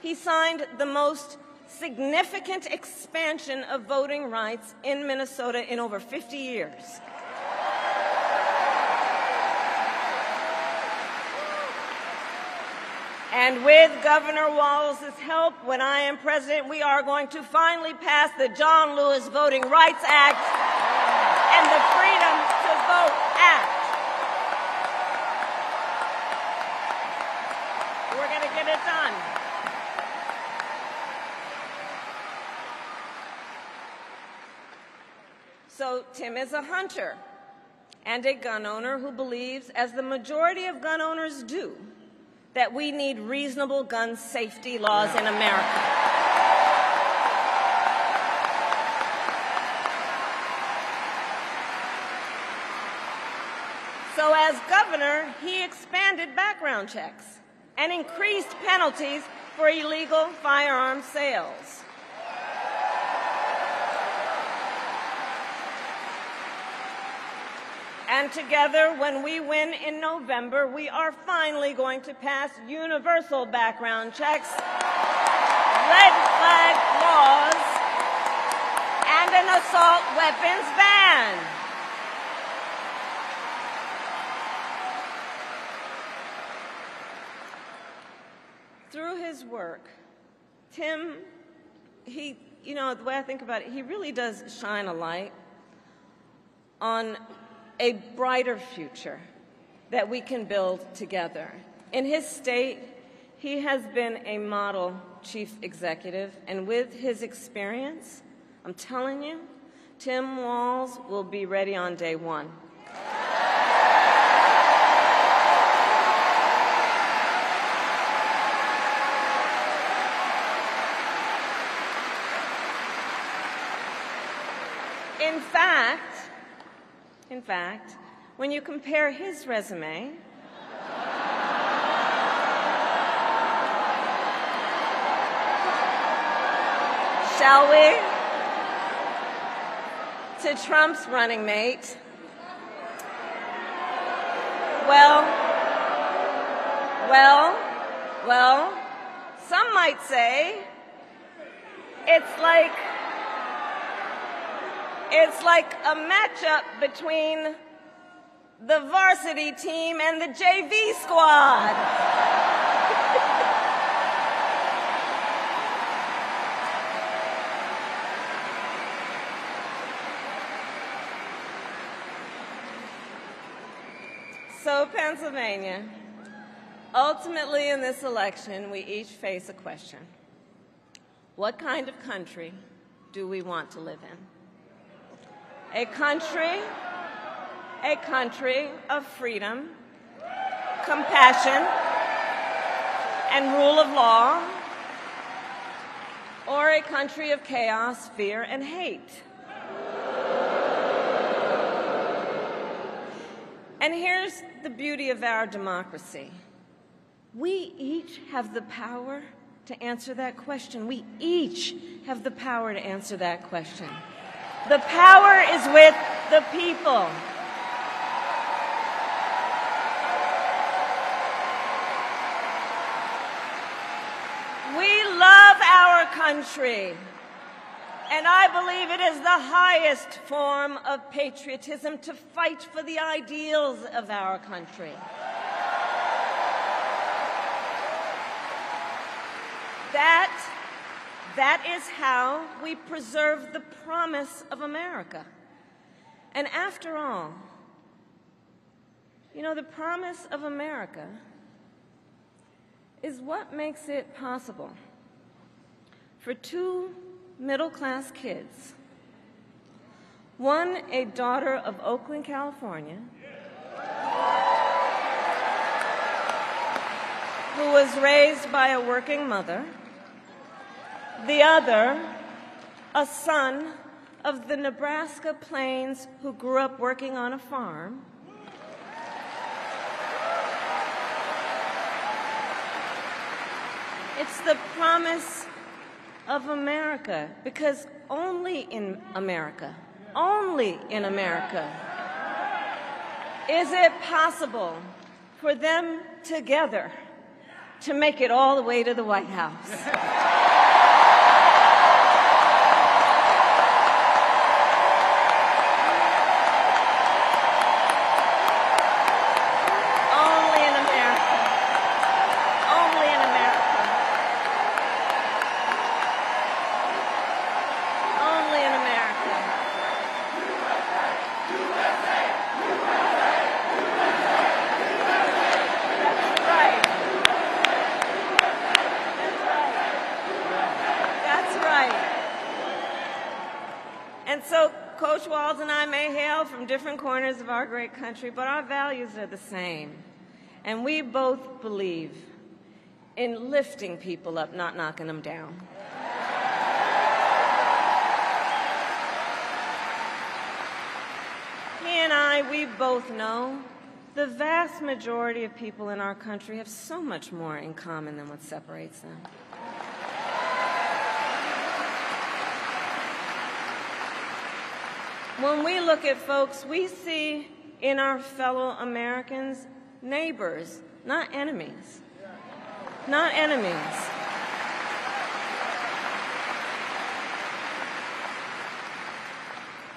he signed the most significant expansion of voting rights in Minnesota in over 50 years. And with Governor Walz's help, when I am president, we are going to finally pass the John Lewis Voting Rights Act and the Freedom to Vote Act. We're going to get it done. So Tim is a hunter and a gun owner who believes, as the majority of gun owners do, that we need reasonable gun safety laws in America. So as governor, he expanded background checks and increased penalties for illegal firearm sales. And together, when we win in November, we are finally going to pass universal background checks, red flag laws, and an assault weapons ban. Through his work, Tim, the way I think about it, he really does shine a light on a brighter future that we can build together. In his state, he has been a model chief executive, and with his experience, I'm telling you, Tim Walz will be ready on day one. In fact, when you compare his resume shall we, to Trump's running mate, well, some might say it's like a matchup between the varsity team and the JV squad. So, Pennsylvania, ultimately in this election, we each face a question. What kind of country do we want to live in? A country of freedom, compassion, and rule of law, or a country of chaos, fear, and hate? And here's the beauty of our democracy. We each have the power to answer that question. We each have the power to answer that question. The power is with the people. We love our country, and I believe it is the highest form of patriotism to fight for the ideals of our country. That is how we preserve the promise of America. And after all, the promise of America is what makes it possible for two middle-class kids, one a daughter of Oakland, California, who was raised by a working mother, the other, a son of the Nebraska plains who grew up working on a farm. It's the promise of America, because only in America, is it possible for them together to make it all the way to the White House. And so Coach Walz and I may hail from different corners of our great country, but our values are the same. And we both believe in lifting people up, not knocking them down. He and I, we both know the vast majority of people in our country have so much more in common than what separates them. When we look at folks, we see in our fellow Americans neighbors, not enemies. Not enemies.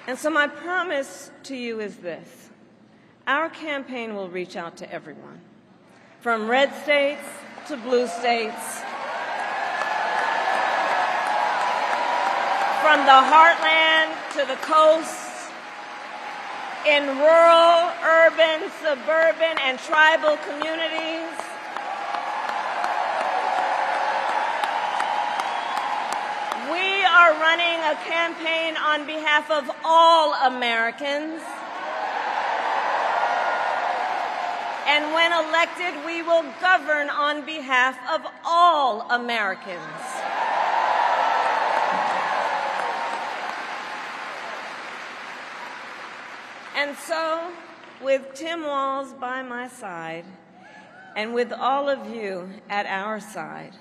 And so my promise to you is this. Our campaign will reach out to everyone, from red states to blue states, from the heartland to the coast, in rural, urban, suburban, and tribal communities. We are running a campaign on behalf of all Americans. And when elected, we will govern on behalf of all Americans. And so, with Tim Walz by my side, and with all of you at our side,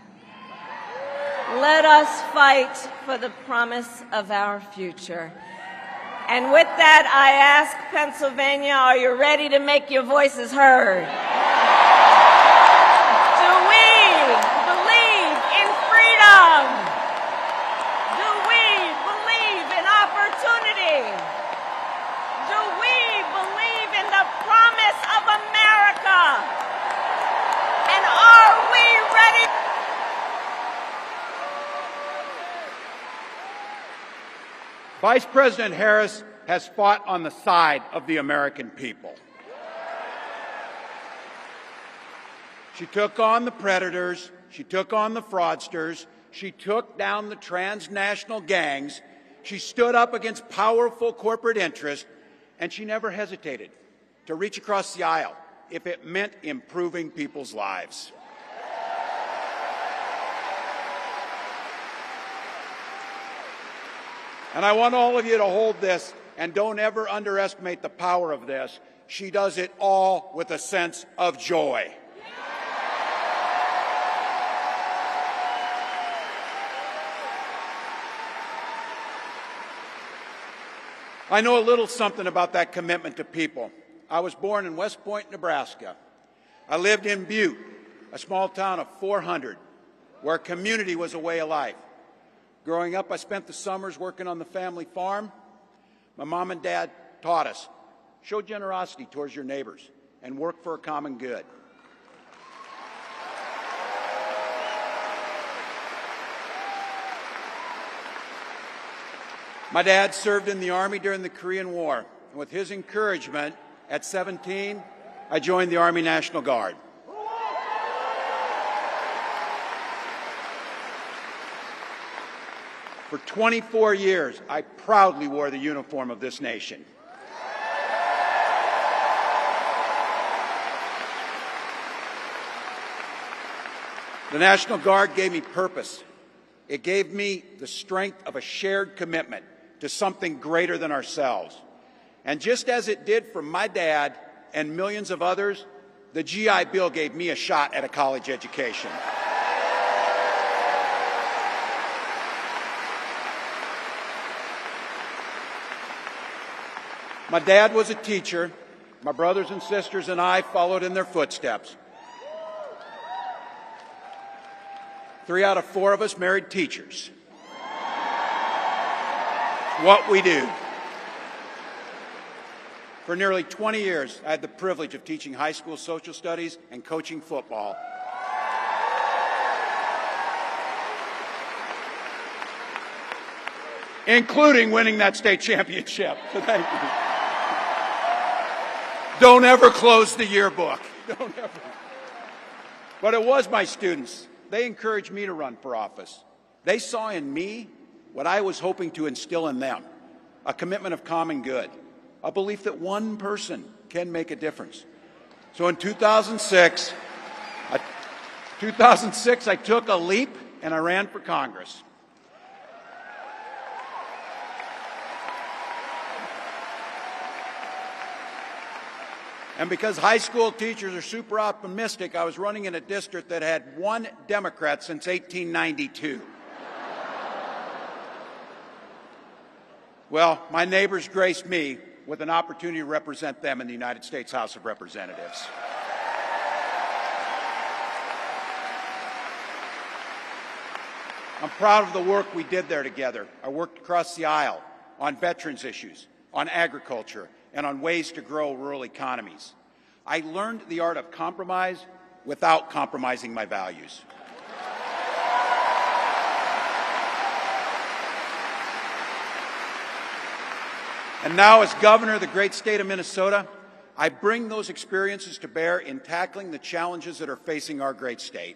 let us fight for the promise of our future. And with that, I ask Pennsylvania, are you ready to make your voices heard? Do we believe in freedom? Do we believe in opportunity? Do we believe in the promise of America? And are we ready? Vice President Harris has fought on the side of the American people. She took on the predators, she took on the fraudsters, she took down the transnational gangs, she stood up against powerful corporate interests, and she never hesitated to reach across the aisle if it meant improving people's lives. And I want all of you to hold this, and don't ever underestimate the power of this. She does it all with a sense of joy. I know a little something about that commitment to people. I was born in West Point, Nebraska. I lived in Butte, a small town of 400, where community was a way of life. Growing up, I spent the summers working on the family farm. My mom and dad taught us, show generosity towards your neighbors and work for a common good. My dad served in the Army during the Korean War, and with his encouragement, at 17, I joined the Army National Guard. For 24 years, I proudly wore the uniform of this nation. The National Guard gave me purpose. It gave me the strength of a shared commitment to something greater than ourselves. And just as it did for my dad and millions of others, the GI Bill gave me a shot at a college education. My dad was a teacher, My brothers and sisters and I followed in their footsteps. 3 out of 4 of us married teachers. What we do. For nearly 20 years, I had the privilege of teaching high school social studies and coaching football. Including winning that state championship. So thank you. Don't ever close the yearbook. Don't ever. But it was my students. They encouraged me to run for office. They saw in me what I was hoping to instill in them, a commitment of common good, a belief that one person can make a difference. So in 2006, I took a leap and I ran for Congress. And because high school teachers are super optimistic, I was running in a district that had 1 Democrat since 1892. Well, my neighbors graced me with an opportunity to represent them in the United States House of Representatives. I'm proud of the work we did there together. I worked across the aisle on veterans issues, on agriculture, and on ways to grow rural economies. I learned the art of compromise without compromising my values. And now, as governor of the great state of Minnesota, I bring those experiences to bear in tackling the challenges that are facing our great state.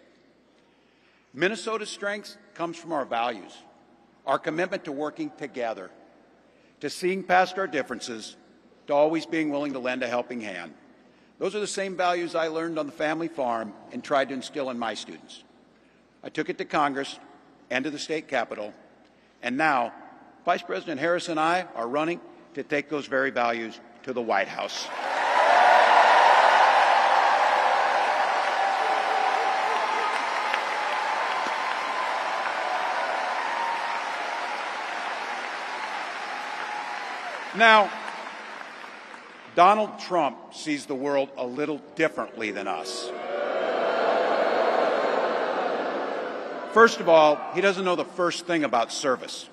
Minnesota's strength comes from our values, our commitment to working together, to seeing past our differences, to always being willing to lend a helping hand. Those are the same values I learned on the family farm and tried to instill in my students. I took it to Congress and to the state capitol, and now Vice President Harris and I are running to take those very values to the White House. Now, Donald Trump sees the world a little differently than us. First of all, he doesn't know the first thing about service.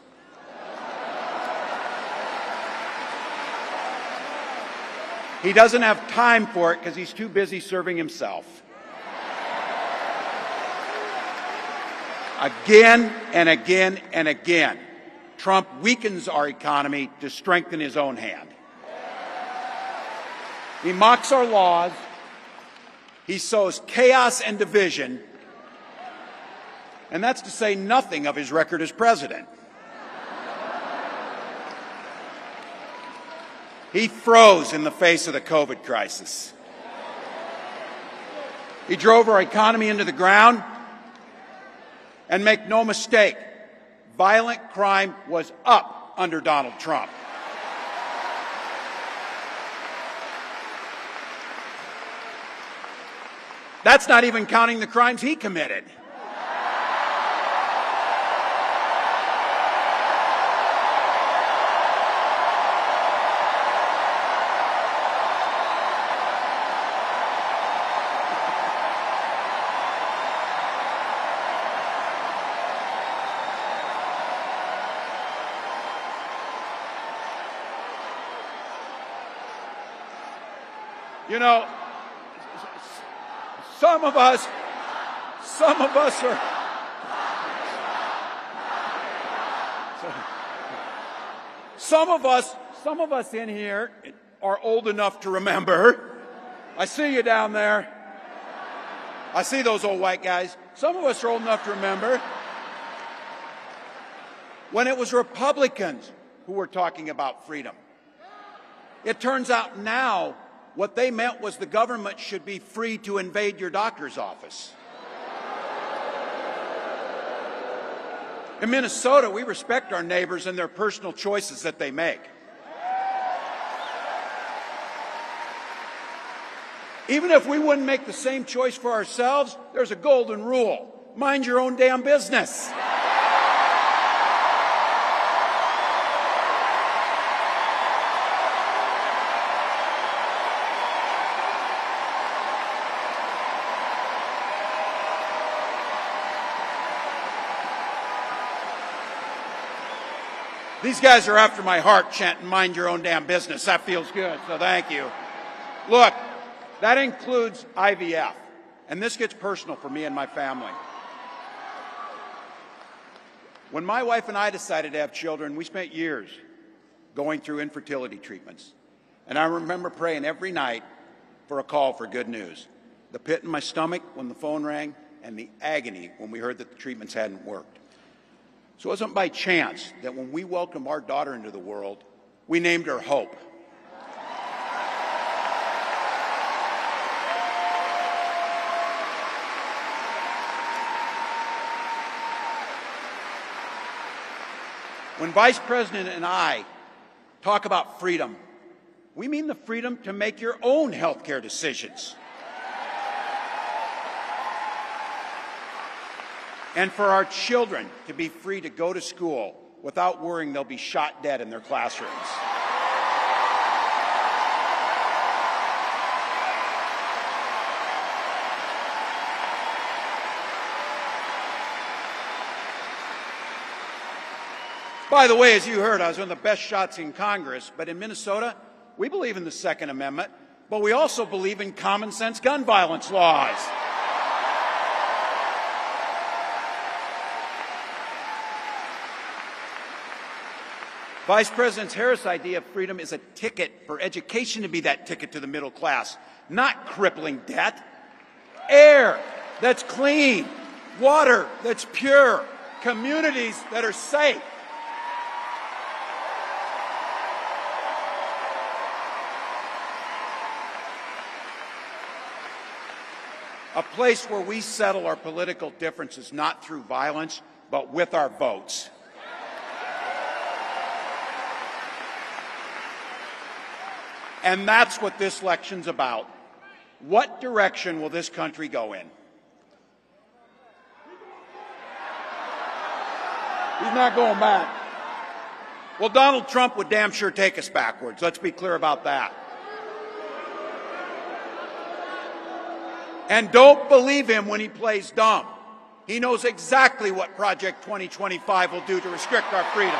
He doesn't have time for it because he's too busy serving himself. Again and again and again, Trump weakens our economy to strengthen his own hand. He mocks our laws. He sows chaos and division. And that's to say nothing of his record as president. He froze in the face of the COVID crisis. He drove our economy into the ground. And make no mistake, violent crime was up under Donald Trump. That's not even counting the crimes he committed. You know, some of us are, some of us in here are old enough to remember. I see you down there. I see those old white guys. Some of us are old enough to remember when it was Republicans who were talking about freedom. It turns out now what they meant was the government should be free to invade your doctor's office. In Minnesota, we respect our neighbors and their personal choices that they make. Even if we wouldn't make the same choice for ourselves, there's a golden rule. Mind your own damn business. These guys are after my heart chanting, mind your own damn business. That feels good, so thank you. Look, that includes IVF, and this gets personal for me and my family. When my wife and I decided to have children, we spent years going through infertility treatments. And I remember praying every night for a call for good news. The pit in my stomach when the phone rang, and the agony when we heard that the treatments hadn't worked. So it wasn't by chance that when we welcomed our daughter into the world, we named her Hope. When Vice President and I talk about freedom, we mean the freedom to make your own health care decisions. And for our children to be free to go to school without worrying they'll be shot dead in their classrooms. By the way, as you heard, I was one of the best shots in Congress, but in Minnesota, we believe in the Second Amendment, but we also believe in common sense gun violence laws. Vice President Harris' idea of freedom is a ticket for education to be that ticket to the middle class, not crippling debt. Air that's clean, water that's pure, communities that are safe. A place where we settle our political differences not through violence, but with our votes. And that's what this election's about. What direction will this country go in? He's not going back. Well, Donald Trump would damn sure take us backwards. Let's be clear about that. And don't believe him when he plays dumb. He knows exactly what Project 2025 will do to restrict our freedoms.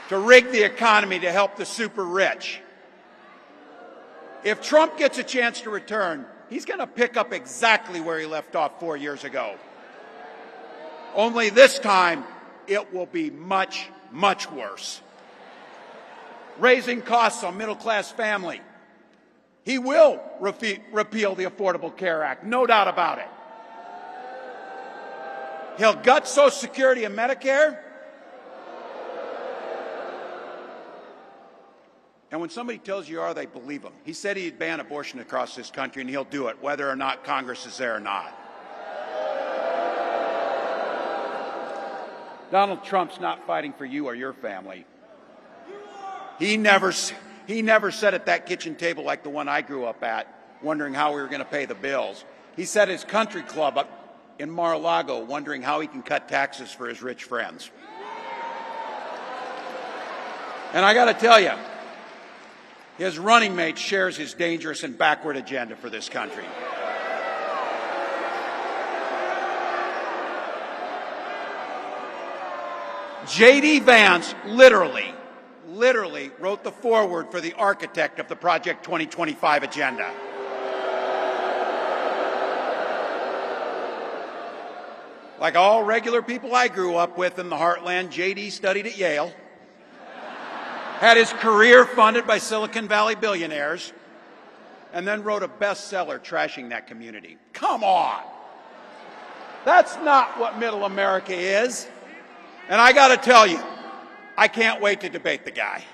To rig the economy to help the super rich. If Trump gets a chance to return, he's going to pick up exactly where he left off 4 years ago. Only this time, it will be much, much worse. Raising costs on middle-class family. He will repeal the Affordable Care Act, no doubt about it. He'll gut Social Security and Medicare. And when somebody tells you they believe him. He said he'd ban abortion across this country, and he'll do it, whether or not Congress is there or not. Donald Trump's not fighting for you or your family. He never sat at that kitchen table like the one I grew up at, wondering how we were going to pay the bills. He sat at his country club up in Mar-a-Lago, wondering how he can cut taxes for his rich friends. And I got to tell you, his running mate shares his dangerous and backward agenda for this country. J.D. Vance literally wrote the foreword for the architect of the Project 2025 agenda. Like all regular people I grew up with in the heartland, J.D. studied at Yale, had his career funded by Silicon Valley billionaires, and then wrote a bestseller trashing that community. Come on! That's not what middle America is. And I got to tell you, I can't wait to debate the guy.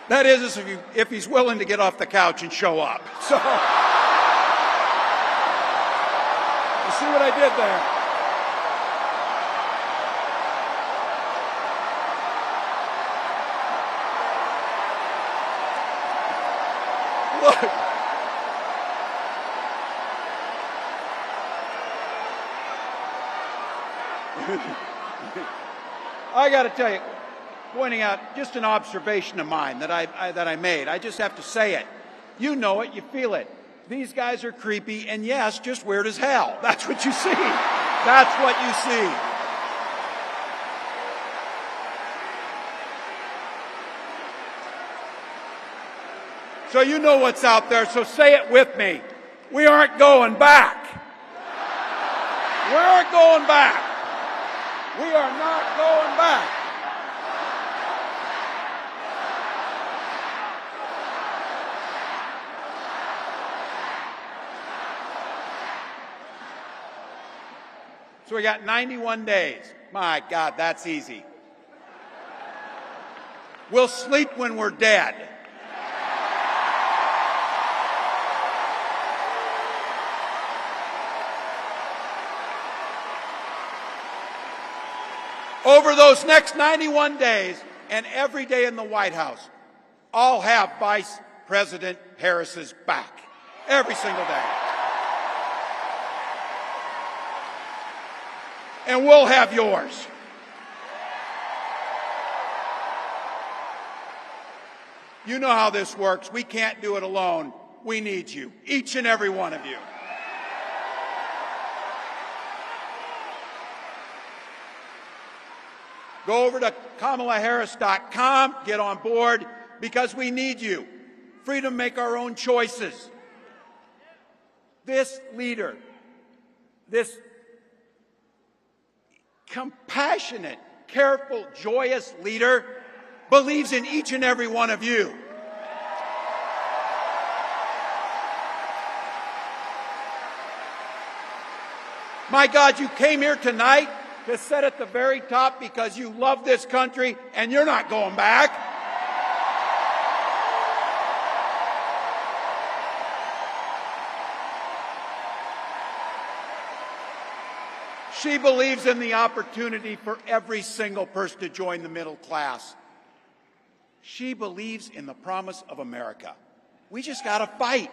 That is, if he's willing to get off the couch and show up. So. See what I did there? Look. I got to tell you, pointing out just an observation of mine that I made. I just have to say it. You know it, you feel it. These guys are creepy, and yes, just weird as hell. That's what you see. That's what you see. So you know what's out there, so say it with me. We aren't going back. We aren't going back. We are not going back. So we got 91 days. My God, that's easy. We'll sleep when we're dead. Over those next 91 days and every day in the White House, I'll have Vice President Harris's back. Every single day. And we'll have yours. You know how this works. We can't do it alone. We need you, each and every one of you. Go over to KamalaHarris.com, get on board, because we need you. Freedom to make our own choices. This leader, this compassionate, careful, joyous leader believes in each and every one of you. My God, you came here tonight to sit at the very top because you love this country and you're not going back. She believes in the opportunity for every single person to join the middle class. She believes in the promise of America. We just got to fight.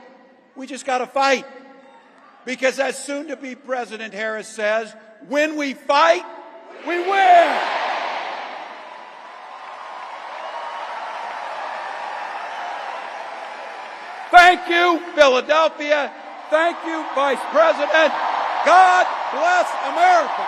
We just got to fight. Because as soon-to-be President Harris says, when we fight, we win. Thank you, Philadelphia. Thank you, Vice President. God bless America.